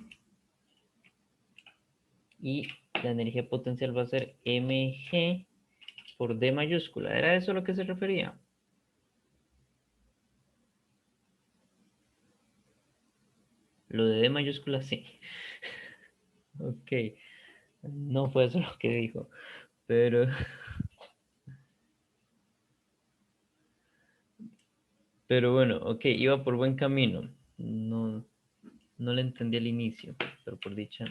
Y la energía potencial va a ser mg por D mayúscula. ¿Era eso a lo que se refería? Lo de D mayúscula sí. Ok. No fue eso lo que dijo. Pero bueno, ok, iba por buen camino. No, no le entendí al inicio, pero por dicha.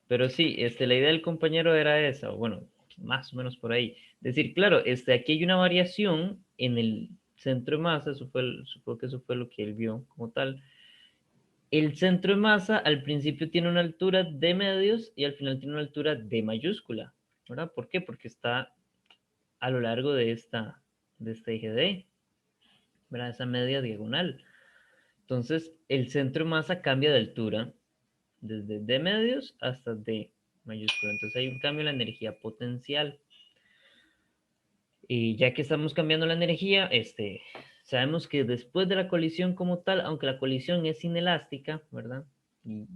Pero sí, la idea del compañero era esa, o bueno, más o menos por ahí. Decir, claro, aquí hay una variación en el centro de masa, supongo que eso fue lo que él vio como tal. El centro de masa al principio tiene una altura de medios y al final tiene una altura de mayúscula, ¿verdad? ¿Por qué? Porque está a lo largo de este eje D, ¿verdad? Esa media diagonal. Entonces, el centro de masa cambia de altura desde D medios hasta D mayúscula. Entonces hay un cambio en la energía potencial. Y ya que estamos cambiando la energía, sabemos que después de la colisión como tal, aunque la colisión es inelástica, ¿verdad? Y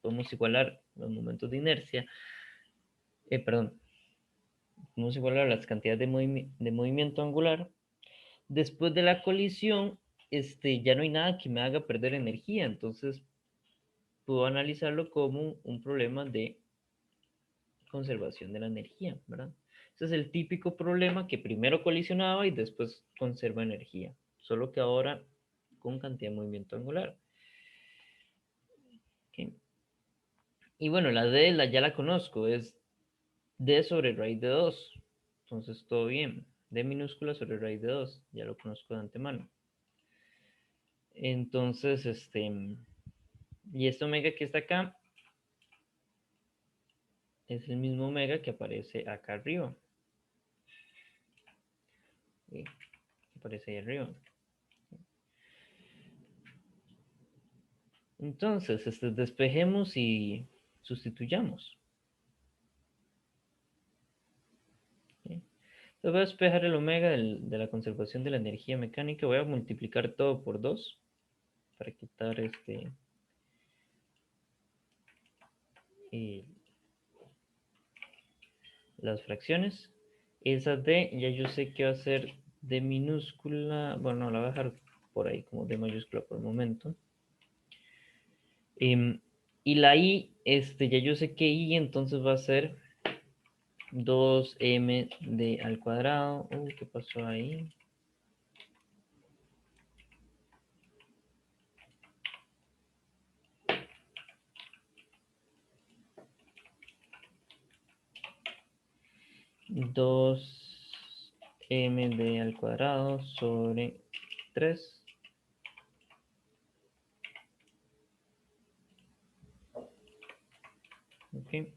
podemos igualar los momentos de inercia, perdón, podemos igualar las cantidades de movimiento angular. Después de la colisión, ya no hay nada que me haga perder energía, entonces puedo analizarlo como un problema de conservación de la energía, ¿verdad? Ese es el típico problema que primero colisionaba y después conserva energía, solo que ahora con cantidad de movimiento angular. ¿Okay? Y bueno, la D ya la conozco, es D sobre raíz de 2. Entonces todo bien. D minúscula sobre raíz de 2. Ya lo conozco de antemano. Entonces, y este omega que está acá es el mismo omega que aparece acá arriba. ¿Sí? Aparece ahí arriba. Entonces, despejemos y sustituyamos. ¿Sí? Entonces voy a despejar el omega de la conservación de la energía mecánica. Voy a multiplicar todo por 2 para quitar las fracciones. Esa D ya yo sé que va a ser D minúscula. Bueno, no, la voy a dejar por ahí como D mayúscula por el momento. Y la I, ya yo sé que I entonces va a ser 2md al cuadrado. ¿Qué pasó ahí? Dos md al cuadrado sobre 3. Ok.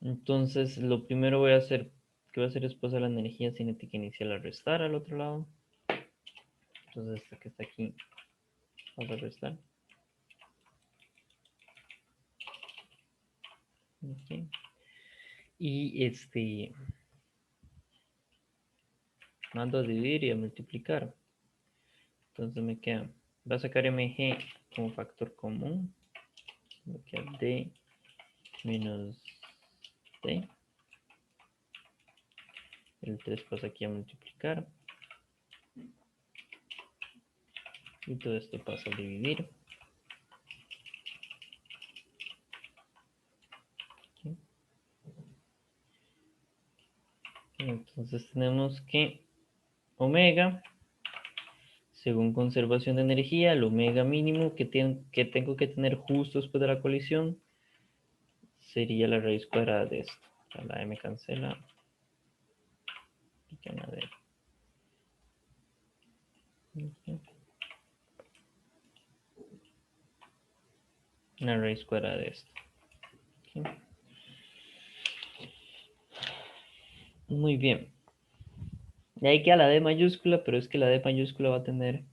Entonces, lo primero voy a hacer, que voy a hacer es pasar la energía cinética inicial a restar al otro lado. Entonces, esta que está aquí, vamos a restar. Okay. Y mando a dividir y a multiplicar. Entonces me queda, va a sacar mg como factor común. Me queda d menos d. El 3 pasa aquí a multiplicar. Y todo esto pasa a dividir. ¿Sí? Entonces tenemos que omega, según conservación de energía, el omega mínimo que tengo que tener justo después de la colisión sería la raíz cuadrada de esto. La m cancela. Y que añadir. Okay. La raíz cuadrada de esto. Okay. Muy bien. Y ahí queda la D mayúscula, pero es que la D mayúscula va a tener...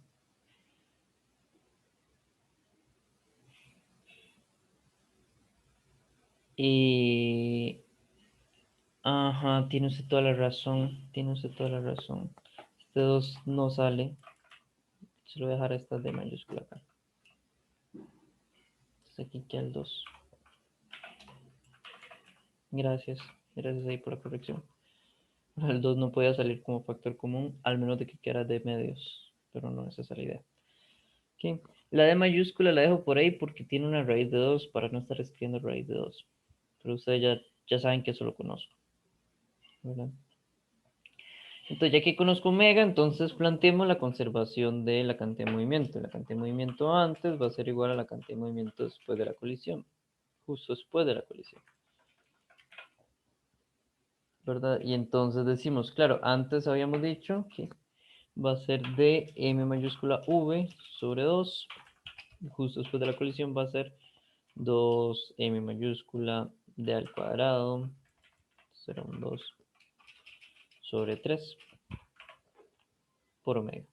Y... Ajá, tiene usted toda la razón. Tiene usted toda la razón. Este 2 no sale. Se lo voy a dejar esta D mayúscula acá. Entonces aquí queda el 2. Gracias. Gracias ahí por la corrección. El 2 no podía salir como factor común, al menos de que quedara de medios. Pero no, esa es la idea. Ok. La D mayúscula la dejo por ahí porque tiene una raíz de 2 para no estar escribiendo raíz de 2. Pero ustedes ya saben que eso lo conozco, ¿verdad? Entonces, ya que conozco omega, entonces planteemos la conservación de la cantidad de movimiento. La cantidad de movimiento antes va a ser igual a la cantidad de movimiento después de la colisión. Justo después de la colisión. ¿Verdad? Y entonces decimos, claro, antes habíamos dicho que va a ser de m mayúscula v sobre 2. Justo después de la colisión va a ser 2m mayúscula d al cuadrado. Será un 2 sobre 3 por omega.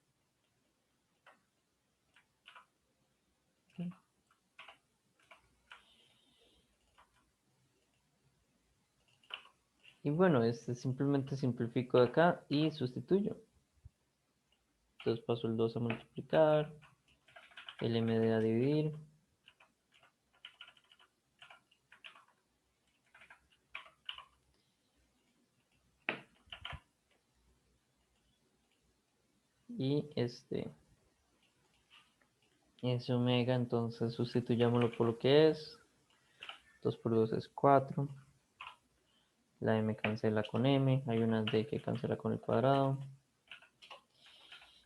Y bueno, simplemente simplifico de acá y sustituyo. Entonces paso el 2 a multiplicar, el md a dividir. Y es omega, entonces sustituyámoslo por lo que es. 2 por 2 es 4. La m cancela con m, hay una d que cancela con el cuadrado.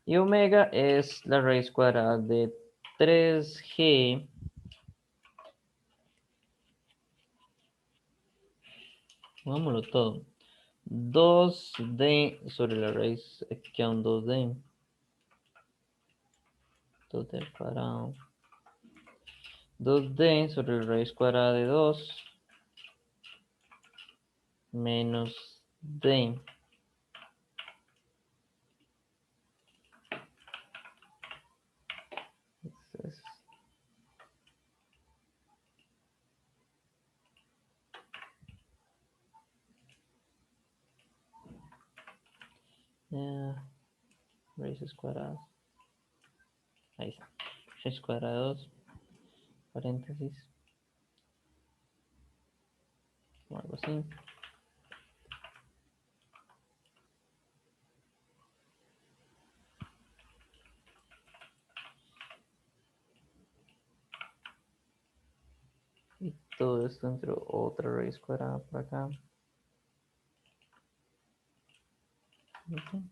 Y omega es la raíz cuadrada de 3g pongámoslo todo. 2d sobre la raíz, aquí queda un 2d. 2d al cuadrado. 2d sobre la raíz cuadrada de 2 menos d. Entonces, raíces cuadradas. Ahí está. Raíz cuadrada de 2. Paréntesis. O algo así. Y todo esto entre otra raíz cuadrada por acá. Ok.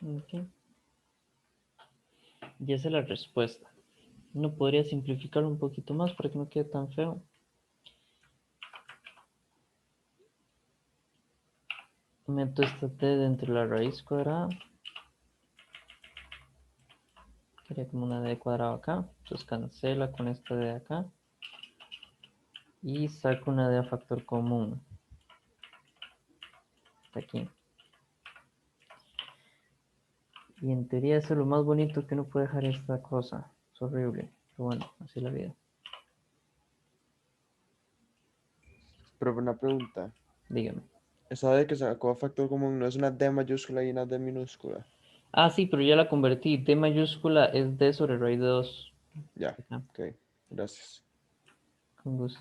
Ok. Y esa es la respuesta. Uno podría simplificarlo un poquito más para que no quede tan feo. Meto esta t dentro de la raíz cuadrada. Quería como una d cuadrada acá. Entonces cancela con esta de acá. Y saco una d a factor común. Aquí. Y en teoría eso es lo más bonito que uno puede dejar esta cosa. Es horrible. Pero bueno, así es la vida. Pero una pregunta. Dígame. Esa D que sacó a factor común no es una D mayúscula y una D minúscula. Ah, sí, pero ya la convertí. D mayúscula es D sobre raíz de 2. Ya, Acá, ok. Gracias. con gusto.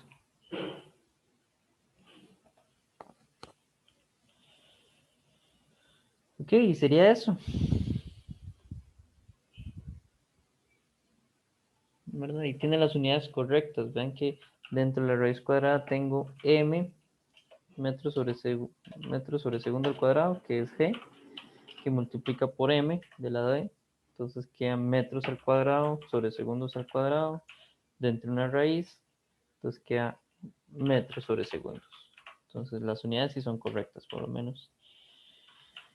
Ok, y sería eso. ¿Verdad? Y tiene las unidades correctas. Vean que dentro de la raíz cuadrada tengo m metros sobre segundo al cuadrado, que es g, que multiplica por m de la d. Entonces queda metros al cuadrado sobre segundos al cuadrado dentro de una raíz. Entonces queda metros sobre segundos. Entonces las unidades sí son correctas, por lo menos.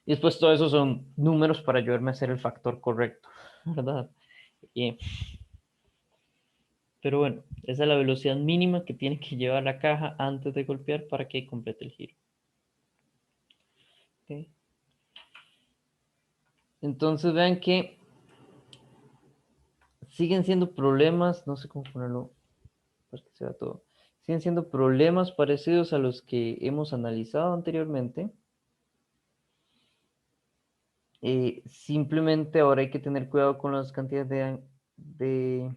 Y después todo eso son números para ayudarme a hacer el factor correcto, ¿verdad? Y Pero bueno, esa es la velocidad mínima que tiene que llevar la caja antes de golpear para que complete el giro. ¿Ok? Entonces vean que siguen siendo problemas, no sé cómo ponerlo para que se vea todo. Siguen siendo problemas parecidos a los que hemos analizado anteriormente. Simplemente ahora hay que tener cuidado con las cantidades de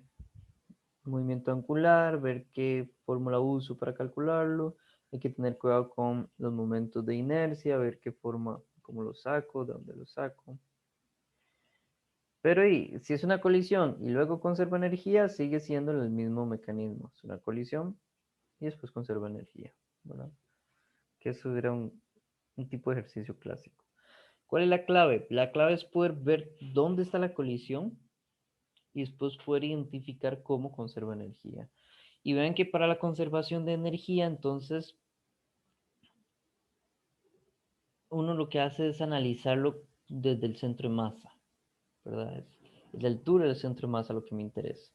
movimiento angular, ver qué fórmula uso para calcularlo. Hay que tener cuidado con los momentos de inercia, ver qué forma, cómo lo saco, de dónde lo saco. Pero si es una colisión y luego conserva energía, sigue siendo el mismo mecanismo. Es una colisión y después conserva energía, ¿verdad? Que eso era un tipo de ejercicio clásico. ¿Cuál es la clave? La clave es poder ver dónde está la colisión y después poder identificar cómo conserva energía. Y vean que para la conservación de energía, entonces, uno lo que hace es analizarlo desde el centro de masa, ¿verdad? Es la altura del centro de masa lo que me interesa.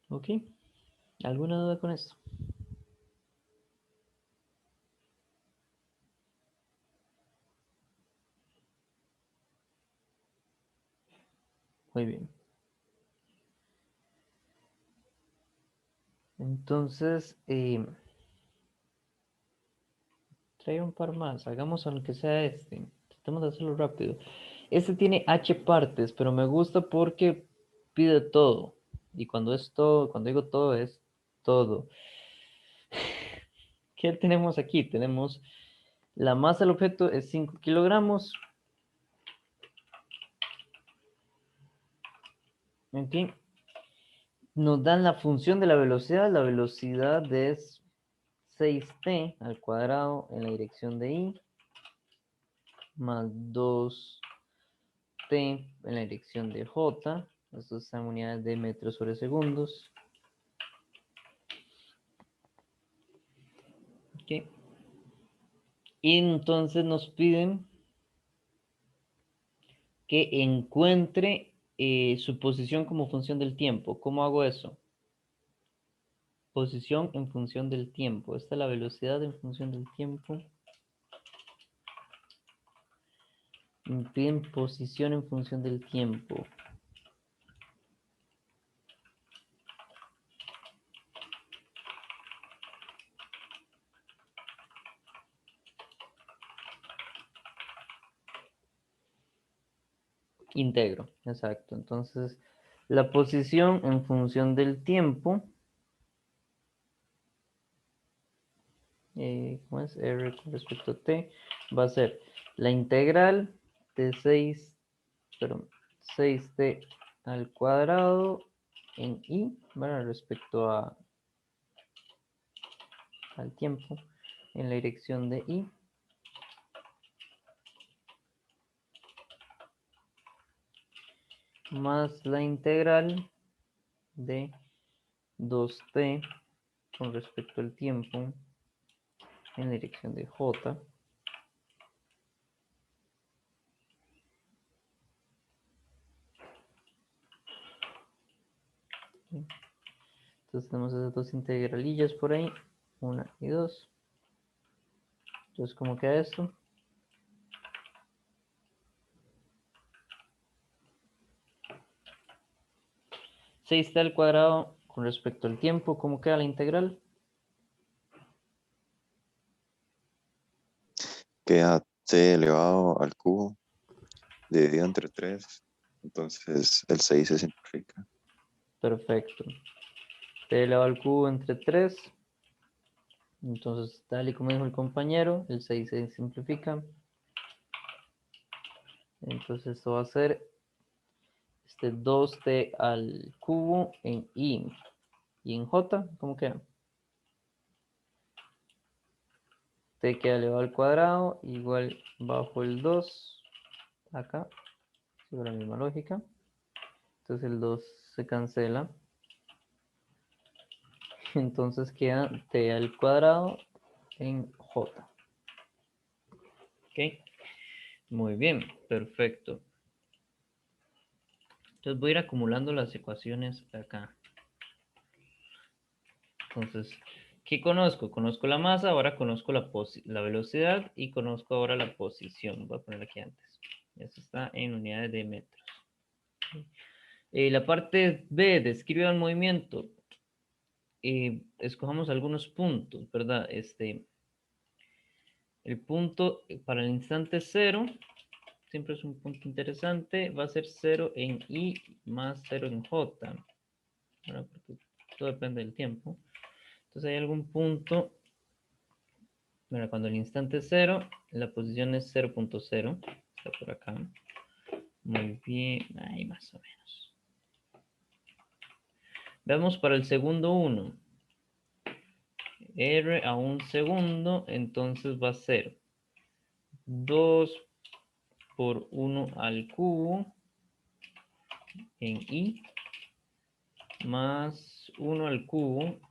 ¿Ok? ¿Alguna duda con esto? Muy bien. Entonces, trae un par más. Hagamos aunque sea este. Tratemos de hacerlo rápido. Este tiene H partes, pero me gusta porque pide todo. Y cuando es todo, cuando digo todo, es todo. ¿Qué tenemos aquí? Tenemos la masa del objeto es 5 kilogramos. Aquí nos dan la función de la velocidad. La velocidad es 6t al cuadrado en la dirección de y más 2t en la dirección de j. Esto están en unidades de metros sobre segundos. Okay. Y entonces nos piden que encuentre su posición como función del tiempo. ¿Cómo hago eso? Posición en función del tiempo. Esta es la velocidad en función del tiempo. Me piden posición en función del tiempo. Integro, exacto. Entonces, la posición en función del tiempo, ¿cómo es? R con respecto a t, va a ser la integral de 6t al cuadrado en i, ¿verdad? Respecto al tiempo en la dirección de i. Más la integral de 2t con respecto al tiempo en la dirección de j. Entonces tenemos esas dos integralillas por ahí, 1 y 2. Entonces, ¿cómo queda esto? Seis t al cuadrado con respecto al tiempo, ¿cómo queda la integral? Queda t elevado al cubo dividido entre 3. Entonces el 6 se simplifica. Perfecto. T elevado al cubo entre 3. Entonces, tal y como dijo el compañero, el 6 se simplifica. Entonces, esto va a ser 2t al cubo en i. Y en j, ¿cómo queda? T queda elevado al cuadrado, igual bajo el 2, acá, sobre la misma lógica. Entonces el 2 se cancela. Entonces queda t al cuadrado en j. ¿Ok? Muy bien, perfecto. Entonces voy a ir acumulando las ecuaciones acá. Entonces, ¿qué conozco? Conozco la masa, ahora conozco la velocidad y conozco ahora la posición. Voy a poner aquí antes. Eso está en unidades de metros. La parte B, describe el movimiento. Escojamos algunos puntos, ¿verdad? El punto para el instante 0, siempre es un punto interesante, va a ser 0 en I más 0 en J. ¿Verdad? Porque todo depende del tiempo. Entonces hay algún punto, mira, cuando el instante es 0, la posición es 0.0, está por acá. Muy bien, ahí más o menos. Veamos para el segundo 1. R a un segundo, entonces va a ser 2 por 1 al cubo en I más 1 al cubo,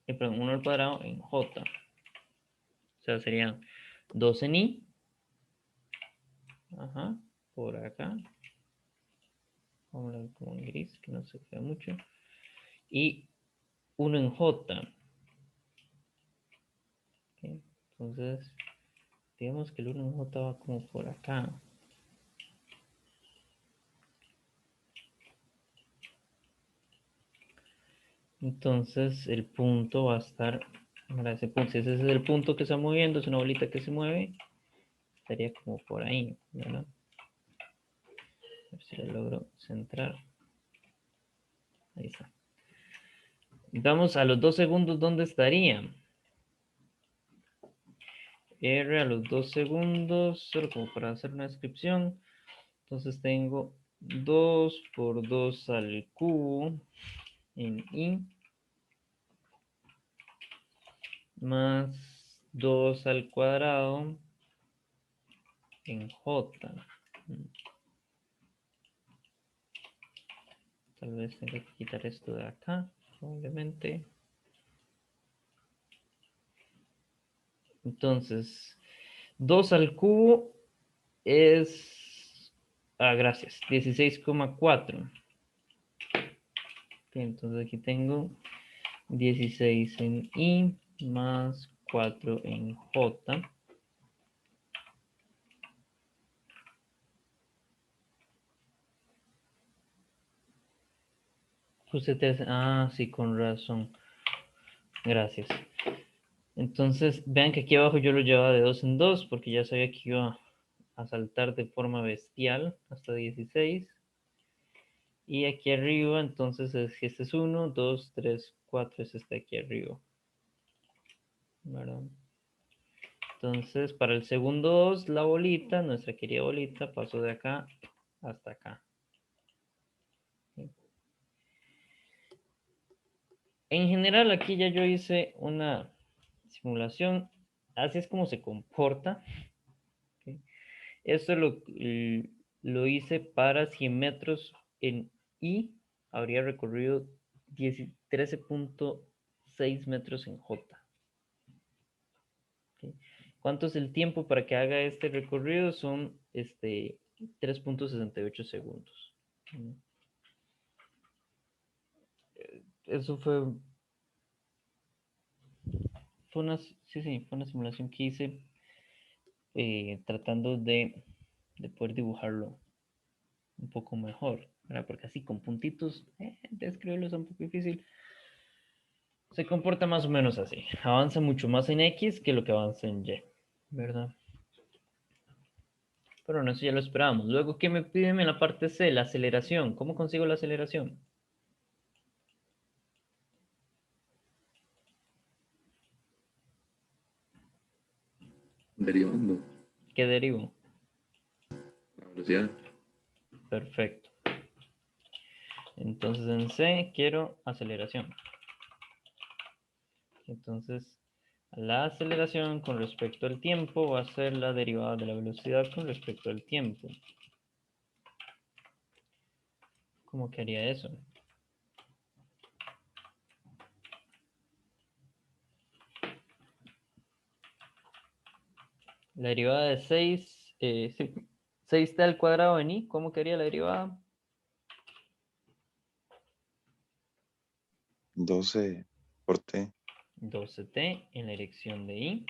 perdón, 1 al cuadrado en J. O sea, serían 2 en I, ajá, por acá. Vamos a ver como en gris, que no se vea mucho. Y 1 en J. ¿Okay? Entonces, digamos que el 1 en J va como por acá. Entonces, el punto va a estar, ahora ese punto, si ese es el punto que está moviendo, es una bolita que se mueve, estaría como por ahí, ¿verdad? A ver si lo logro centrar. Ahí está. Vamos a los 2 segundos, ¿dónde estaría? R a los 2 segundos, solo como para hacer una descripción. Entonces tengo 2 por 2 al cubo en I más 2 al cuadrado en J. Tal vez tenga que quitar esto de acá, probablemente. Entonces, 2 al cubo es... gracias, 16,4. Entonces aquí tengo 16 en I más 4 en J. Usted te hace... Ah, sí, con razón. Gracias. Entonces, vean que aquí abajo yo lo llevaba de 2 en 2 porque ya sabía que iba a saltar de forma bestial hasta 16. Y aquí arriba, entonces, este es 1, 2, 3, 4, es este aquí arriba. ¿Verdad? Entonces, para el segundo 2, la bolita, nuestra querida bolita, pasó de acá hasta acá. En general, aquí ya yo hice una simulación. Así es como se comporta. ¿Okay? Esto lo hice para 100 metros en I. Habría recorrido 13.6 metros en J. ¿Okay? ¿Cuánto es el tiempo para que haga este recorrido? Son 3.68 segundos. Eso fue una, sí, fue una simulación que hice tratando de poder dibujarlo un poco mejor, ¿verdad? Porque así con puntitos, describirlo es un poco difícil. Se comporta más o menos así. Avanza mucho más en X que lo que avanza en Y, ¿verdad? Pero no, eso ya lo esperábamos. Luego, ¿qué me piden en la parte C? La aceleración. ¿Cómo consigo la aceleración? Derivando ¿Qué derivo? la velocidad. Perfecto. Entonces en C quiero aceleración. Entonces la aceleración con respecto al tiempo va a ser la derivada de la velocidad con respecto al tiempo. ¿Cómo que haría eso? La derivada de 6, 6t al cuadrado en i, ¿cómo quería la derivada? 12 por t. 12t en la dirección de i.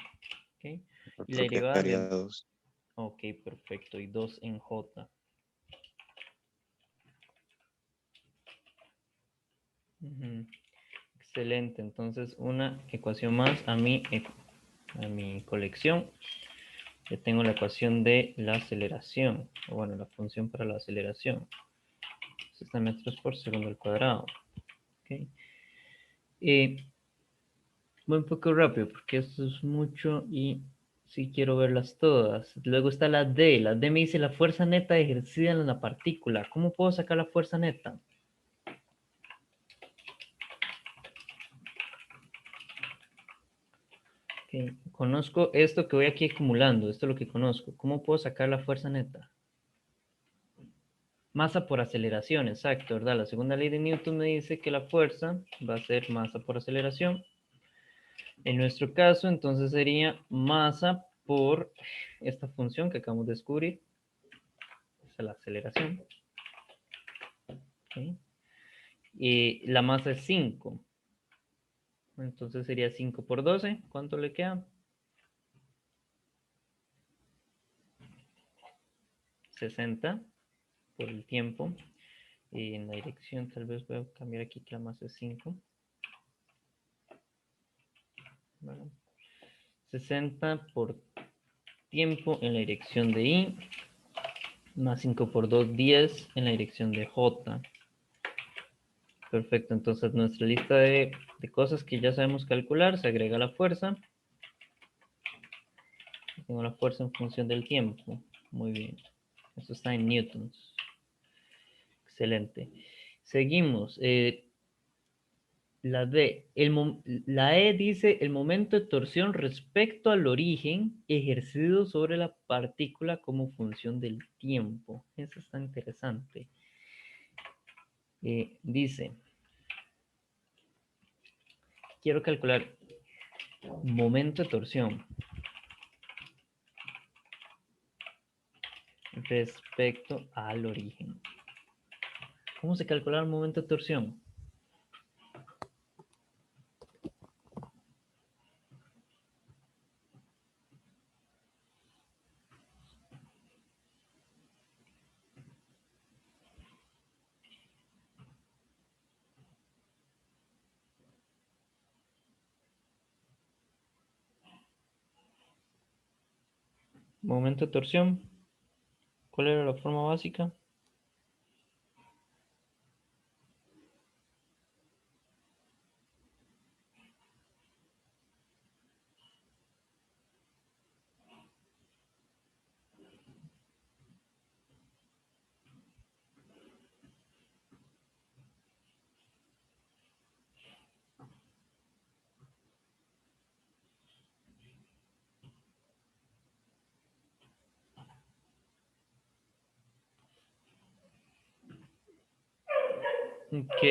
¿Ok? Y la Creo que derivada haría de... 2. Ok, perfecto. Y 2 en j. Ujú. Excelente. Entonces, una ecuación más a mi colección. Ya tengo la ecuación de la aceleración. O bueno, la función para la aceleración. 60 metros por segundo al cuadrado. Ok. Voy un poco rápido porque esto es mucho y sí quiero verlas todas. Luego está la D. La D me dice la fuerza neta ejercida en la partícula. ¿Cómo puedo sacar la fuerza neta? Okay. Conozco esto que voy aquí acumulando. Esto es lo que conozco. ¿Cómo puedo sacar la fuerza neta? Masa por aceleración, exacto, ¿verdad? La segunda ley de Newton me dice que la fuerza va a ser masa por aceleración. En nuestro caso, entonces sería masa por esta función que acabamos de descubrir. Esa es la aceleración. Okay. Y la masa es 5. Entonces sería 5 por 12. ¿Cuánto le queda? 60 por el tiempo. Y en la dirección tal vez voy a cambiar aquí que la masa es 5. Bueno, 60 por tiempo en la dirección de I. Más 5 por 2, 10 en la dirección de J. Perfecto, entonces nuestra lista de cosas que ya sabemos calcular, se agrega la fuerza. Tengo la fuerza en función del tiempo. Muy bien. Esto está en newtons. Excelente. Seguimos. La D. La E dice el momento de torsión respecto al origen ejercido sobre la partícula como función del tiempo. Eso está interesante. Dice, quiero calcular momento de torsión respecto al origen. ¿Cómo se calcula el momento de torsión? Momento de torsión. ¿Cuál era la forma básica? Ok.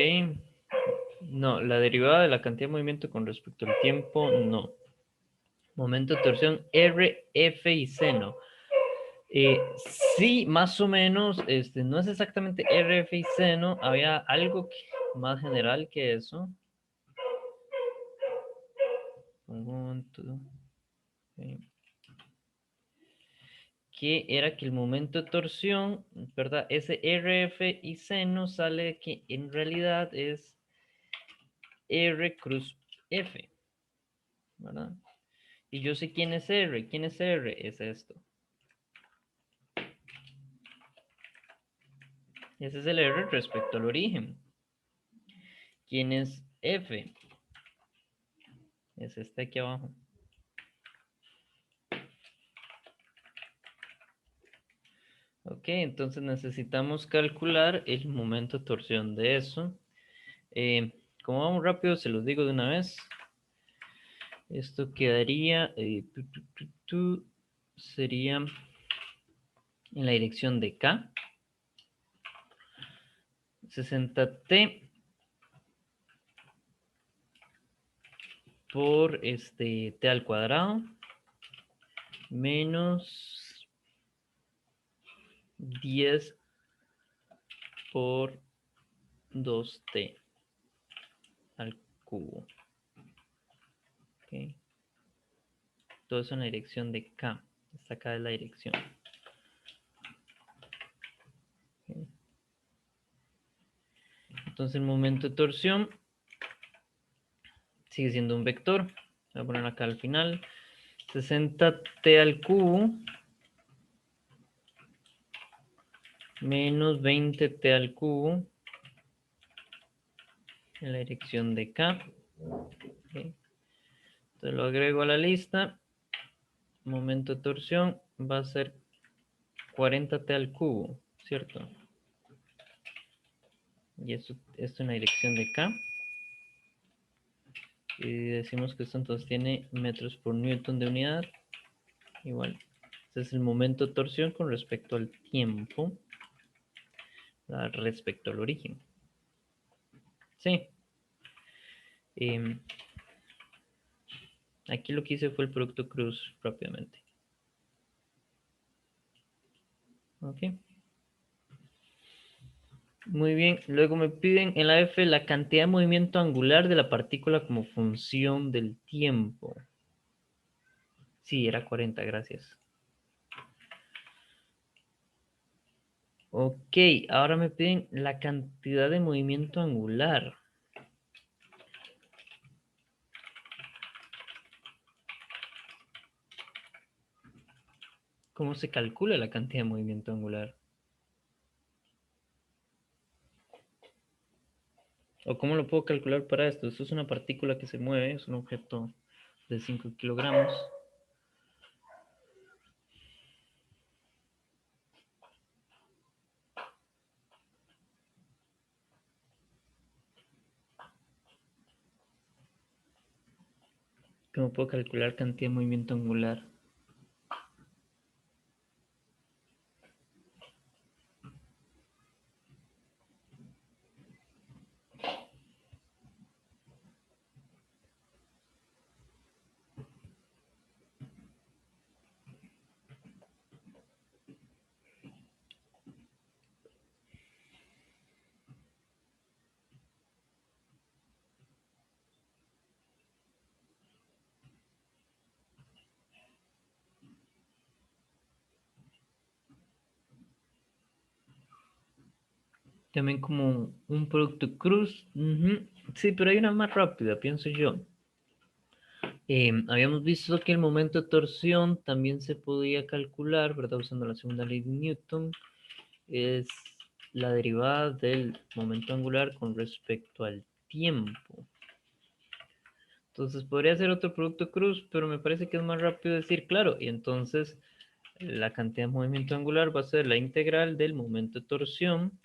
No, la derivada de la cantidad de movimiento con respecto al tiempo, no. Momento de torsión R, F y seno. Sí, más o menos, no es exactamente R, F y seno, había algo más general que eso. Que era que el momento de torsión, ¿verdad? Ese RF y seno sale que en realidad es R cruz F, ¿verdad? Y yo sé quién es R. ¿Quién es R? Es esto. Ese es el R respecto al origen. ¿Quién es F? Es este aquí abajo. Ok, entonces necesitamos calcular el momento de torsión de eso. Como vamos rápido, se los digo de una vez. Esto quedaría, sería en la dirección de K. 60t por t al cuadrado menos 10 por 2t al cubo. Ok. Todo eso en la dirección de K. Esta acá es la dirección. Ok. Entonces el momento de torsión sigue siendo un vector. Voy a poner acá al final. 60t al cubo menos 20t al cubo en la dirección de K. Okay. Entonces lo agrego a la lista. Momento de torsión va a ser 40t al cubo, ¿cierto? Y esto en la dirección de K. Y decimos que esto entonces tiene metros por newton de unidad. Igual. Este es el momento de torsión con respecto al tiempo. Respecto al origen. Sí. Aquí lo que hice fue el producto cruz propiamente. Ok. Muy bien. Luego me piden en la F la cantidad de movimiento angular de la partícula como función del tiempo. Sí, era 40, gracias. Ok, ahora me piden la cantidad de movimiento angular. ¿Cómo se calcula la cantidad de movimiento angular? ¿O cómo lo puedo calcular para esto? Esto es una partícula que se mueve, es un objeto de 5 kilogramos. ¿Cómo puedo calcular cantidad de movimiento angular? También como un producto cruz. Sí, pero hay una más rápida, pienso yo. Habíamos visto que el momento de torsión también se podía calcular, ¿verdad? Usando la segunda ley de Newton. Es la derivada del momento angular con respecto al tiempo. Entonces podría ser otro producto cruz, pero me parece que es más rápido decir claro. Y entonces la cantidad de movimiento angular va a ser la integral del momento de torsión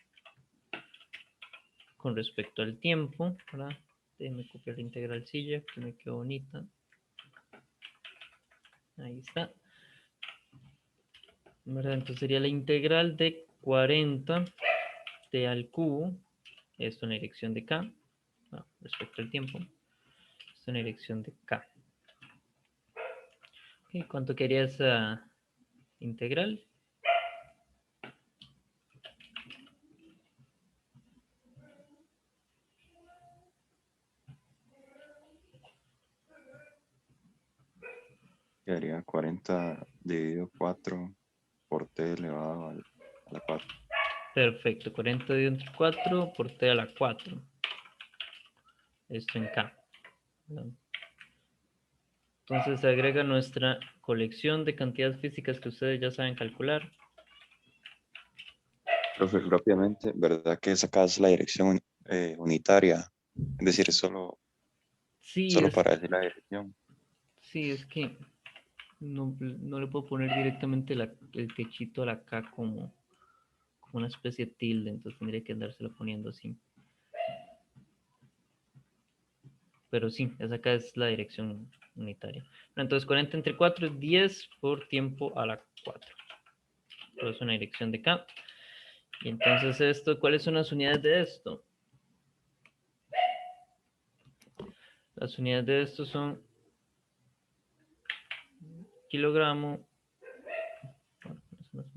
con respecto al tiempo, ¿verdad? Déjenme copiar la integralcilla que me quedó bonita. Ahí está. ¿Verdad? Entonces sería la integral de 40 t al cubo, esto en la dirección de K, respecto al tiempo, esto en la dirección de K. Okay, ¿cuánto quería esa integral? Quedaría 40 dividido 4 por t elevado a la 4. Perfecto, 40 dividido entre 4 por t a la 4. Esto en K. Entonces se agrega nuestra colección de cantidades físicas que ustedes ya saben calcular. Profe, rápidamente, ¿verdad que sacas la dirección unitaria? Es decir, Sí, solo para decir la dirección. es que no le puedo poner directamente el techito a la K como una especie de tilde, entonces tendría que andárselo poniendo así. Pero sí, esa acá es la dirección unitaria. Entonces 40 entre 4 es 10 por tiempo a la 4. Todo es una dirección de K. Y entonces esto, ¿cuáles son las unidades de esto? Las unidades de esto son kilogramo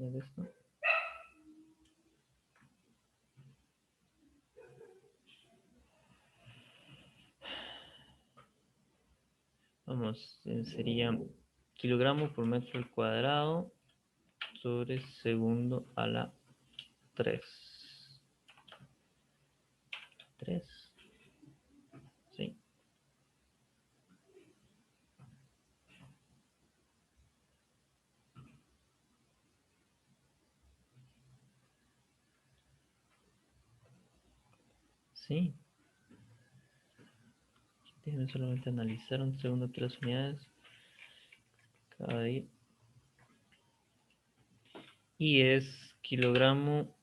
ver esto. Vamos, sería kilogramo por metro al cuadrado sobre segundo a la 3. 3. Sí. Sí. Déjenme solamente analizar un segundo 3 unidades. Cada día. Y es kilogramo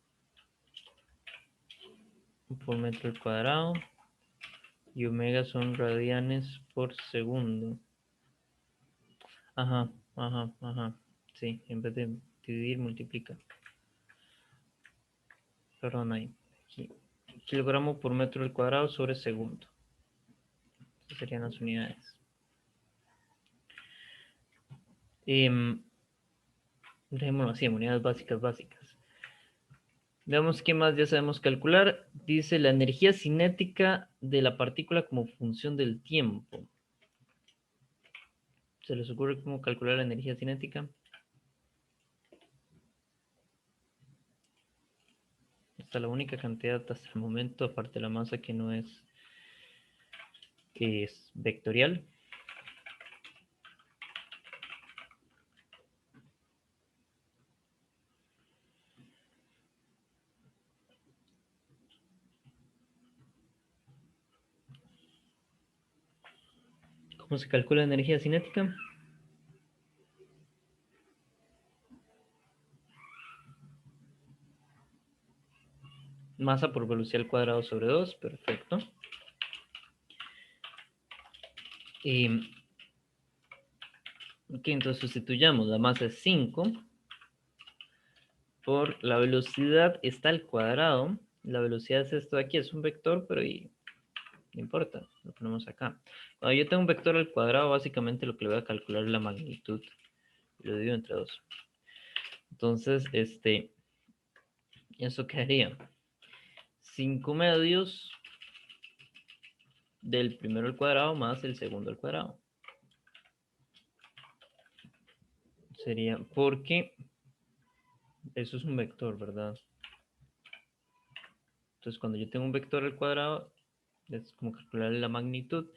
por metro al cuadrado. Y omega son radianes por segundo. Ajá, ajá, ajá. Sí, en vez de dividir, multiplica. Perdón, ahí. Aquí. Kilogramo por metro al cuadrado sobre segundo. Estas serían las unidades. Dejémoslo así, unidades básicas. Veamos qué más ya sabemos calcular. Dice la energía cinética de la partícula como función del tiempo. ¿Se les ocurre cómo calcular la energía cinética? Esta es la única cantidad hasta el momento, aparte de la masa, que no es vectorial. ¿Cómo se calcula la energía cinética? Masa por velocidad al cuadrado sobre 2, perfecto. Ok, entonces sustituyamos, la masa es 5 por la velocidad está al cuadrado. La velocidad es esto de aquí, es un vector, pero no importa, lo ponemos acá. Cuando yo tengo un vector al cuadrado, básicamente lo que le voy a calcular es la magnitud. Lo divido entre 2. Entonces, eso quedaría 5 medios del primero al cuadrado más el segundo al cuadrado. Sería porque eso es un vector, ¿verdad? Entonces, cuando yo tengo un vector al cuadrado, es como calcular la magnitud.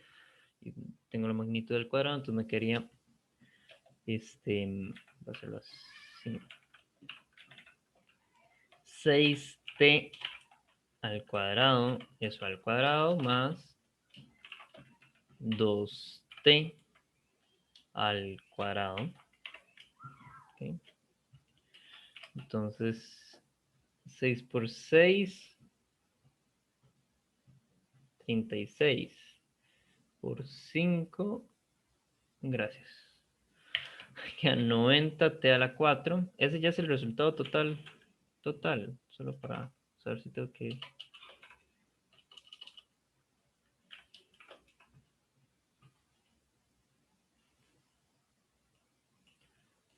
Y tengo la magnitud del cuadrado, entonces me quedaría, voy a hacerlo así. 6t al cuadrado, eso al cuadrado, más 2t al cuadrado. ¿Okay? Entonces, 6 por 6, 36 por 5, gracias. Queda 90t a la 4. Ese ya es el resultado total, solo para saber si tengo que...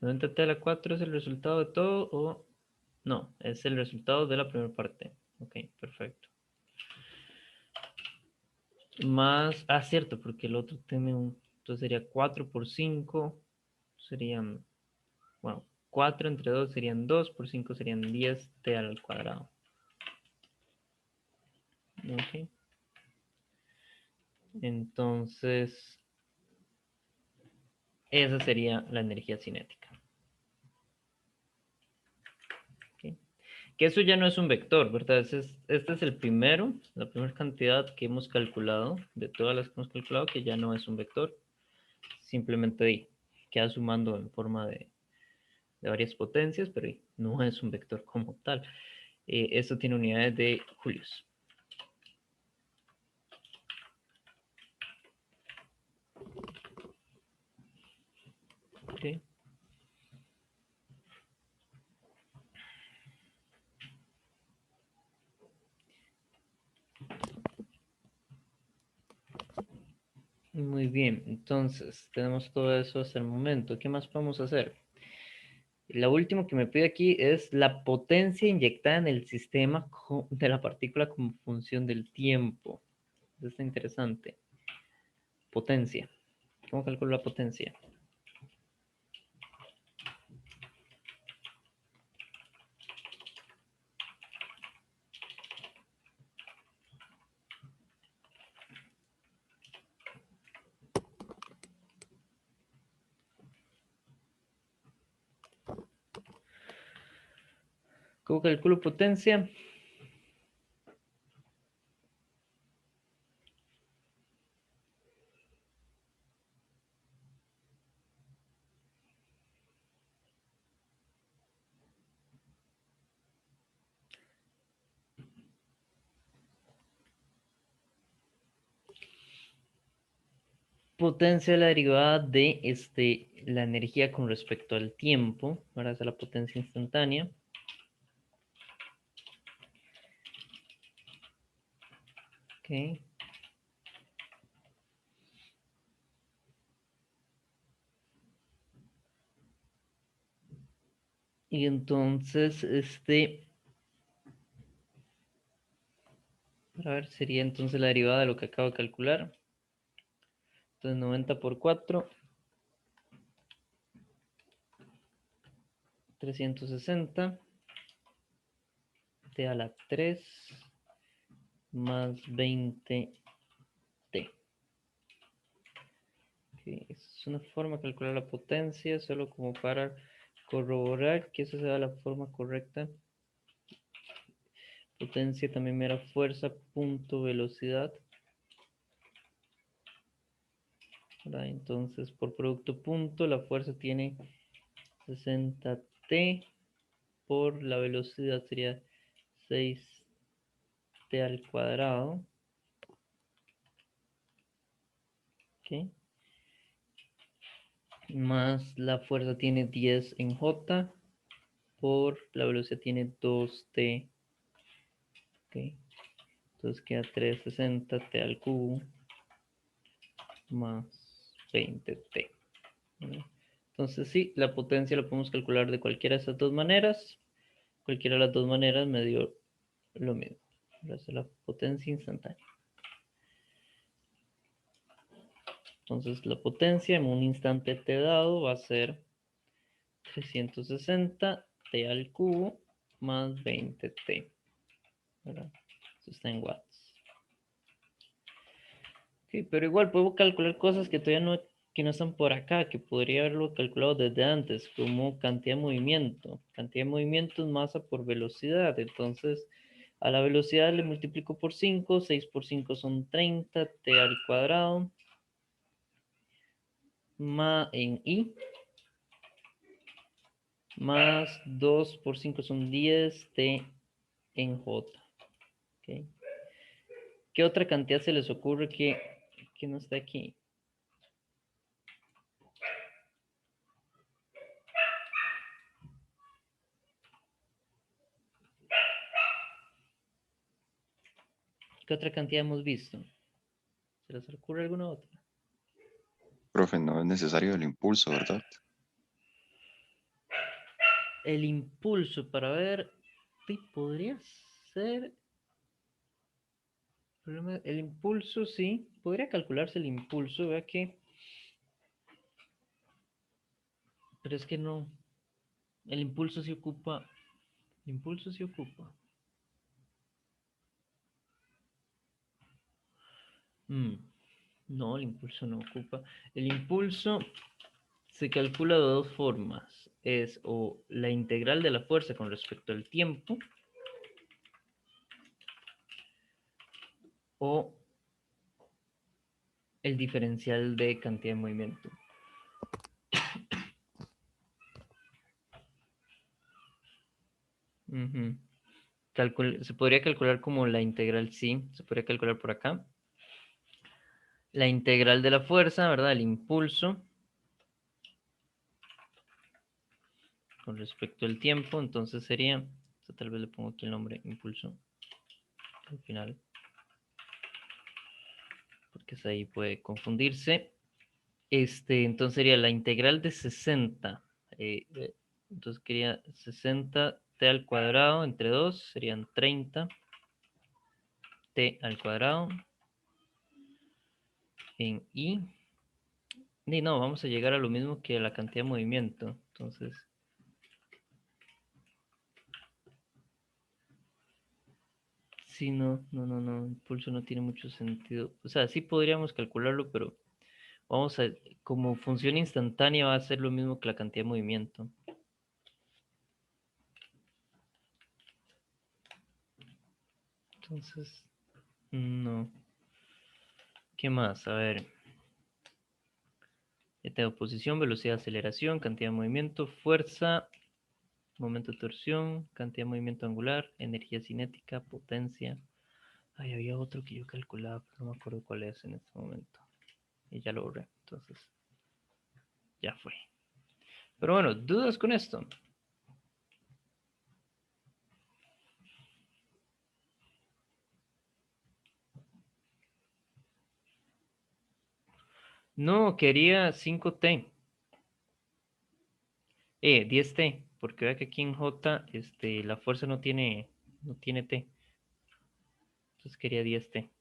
90t a la 4 es el resultado de todo o no, es el resultado de la primera parte. Ok, perfecto. Más, cierto, porque el otro tiene un, entonces sería 4 por 5, serían, bueno, 4 entre 2 serían 2, por 5 serían 10t al cuadrado. Ok. Entonces, esa sería la energía cinética. Okay. Que eso ya no es un vector, ¿verdad? Este es el primero, la primera cantidad que hemos calculado, de todas las que hemos calculado, que ya no es un vector. Simplemente queda sumando en forma de varias potencias, pero no es un vector como tal. Esto tiene unidades de julios. Okay. Muy bien, entonces tenemos todo eso hasta el momento. ¿Qué más podemos hacer? La última que me pide aquí es la potencia inyectada en el sistema de la partícula como función del tiempo. Esto está interesante. Potencia. ¿Cómo calculo la potencia? ¿Cómo calculo potencia? Potencia es la derivada de la energía con respecto al tiempo. Ahora es la potencia instantánea. Ok. Y entonces, a ver, sería entonces la derivada de lo que acabo de calcular. Entonces 90 por 4, 360, t a la 3 más 20t. Okay. Es una forma de calcular la potencia, solo como para corroborar que esa sea la forma correcta. Potencia también me da fuerza, punto, velocidad. ¿Verdad? Entonces, por producto punto, la fuerza tiene 60t, por la velocidad sería 6t al cuadrado. ¿Ok? Más la fuerza tiene 10 en J, por la velocidad tiene 2t. ¿Ok? Entonces queda 360t al cubo más 20t. ¿Verdad? Entonces sí, la potencia la podemos calcular de cualquiera de esas dos maneras. Cualquiera de las dos maneras me dio lo mismo. Esa es la potencia instantánea. Entonces la potencia en un instante t dado va a ser 360 t al cubo más 20t. ¿Verdad? Eso está en watts. Sí, pero igual puedo calcular cosas que todavía no están por acá, que podría haberlo calculado desde antes, como cantidad de movimiento. Cantidad de movimiento es masa por velocidad. Entonces, a la velocidad le multiplico por 5, 6 por 5 son 30, t al cuadrado, más en i, más 2 por 5 son 10, t en j. ¿Okay? ¿Qué otra cantidad se les ocurre que no está aquí? ¿Qué otra cantidad hemos visto? ¿Se les ocurre alguna otra? Profe, no es necesario el impulso, ¿verdad? El impulso, para ver, sí, podría ser. El impulso, sí, podría calcularse el impulso, vea que. Pero es que no. El impulso sí ocupa. El impulso sí ocupa. No, el impulso no ocupa. El impulso se calcula de dos formas. Es o la integral de la fuerza con respecto al tiempo, o el diferencial de cantidad de movimiento. Se podría calcular como la integral, sí, se podría calcular por acá. La integral de la fuerza, ¿verdad? El impulso con respecto al tiempo, entonces sería, tal vez le pongo aquí el nombre impulso al final, porque ahí puede confundirse. Entonces sería la integral de 60 Entonces quería 60t al cuadrado entre 2 serían 30t al cuadrado en i. Y no, vamos a llegar a lo mismo que la cantidad de movimiento. Entonces, sí, no, el pulso no tiene mucho sentido. O sea, sí podríamos calcularlo, pero vamos a, como función instantánea va a ser lo mismo que la cantidad de movimiento. Entonces, no. ¿Qué más? A ver. Ya tengo posición, velocidad de aceleración, cantidad de movimiento, fuerza, momento de torsión, cantidad de movimiento angular, energía cinética, potencia. Ay, había otro que yo calculaba, pero no me acuerdo cuál es en este momento. Y ya lo borré, entonces ya fue. Pero bueno, ¿dudas con esto? No, quería 5T. 10T, porque vea que aquí en J la fuerza no tiene T. Entonces quería 10T.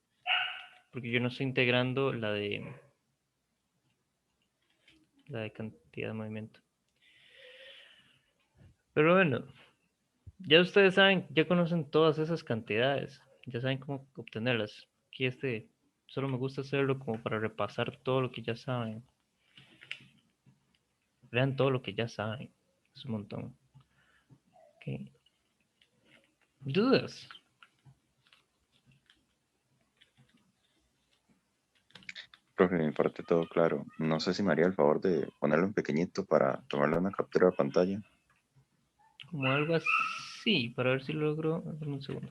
Porque yo no estoy integrando la de cantidad de movimiento. Pero bueno, ya ustedes saben, ya conocen todas esas cantidades, ya saben cómo obtenerlas. Aquí solo me gusta hacerlo como para repasar todo lo que ya saben. Vean todo lo que ya saben. Es un montón. Ok. ¿Dudas? Profe, de mi parte todo claro. No sé si me haría el favor de ponerlo en pequeñito para tomarle una captura de pantalla. Como algo así, para ver si logro. Dame un segundo.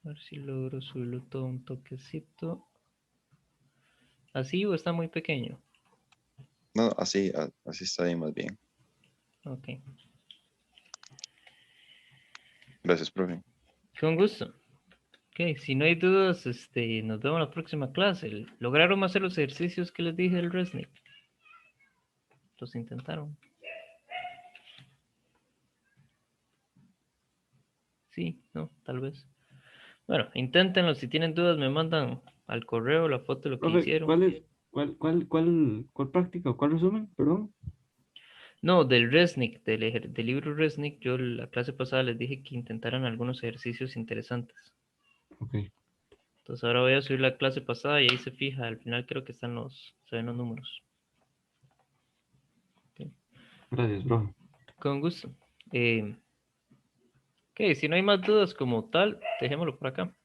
A ver si logro subirlo todo un toquecito. ¿Así o está muy pequeño? No, así, así está bien, más bien. Ok. Gracias, profe. Con gusto. Ok, si no hay dudas, nos vemos en la próxima clase. ¿Lograron hacer los ejercicios que les dije del Resnick? Los intentaron. Sí, no, tal vez. Bueno, inténtenlo. Si tienen dudas, me mandan al correo la foto de lo que Profe, hicieron. ¿cuál es, cuál práctica o cuál resumen? Perdón. No, del Resnick, del libro Resnick, yo la clase pasada les dije que intentaran algunos ejercicios interesantes. Ok, Entonces ahora voy a subir la clase pasada y ahí se fija. Al final creo que se ven los números. Ok. gracias, profe. Con gusto. Ok, si no hay más dudas como tal, dejémoslo por acá.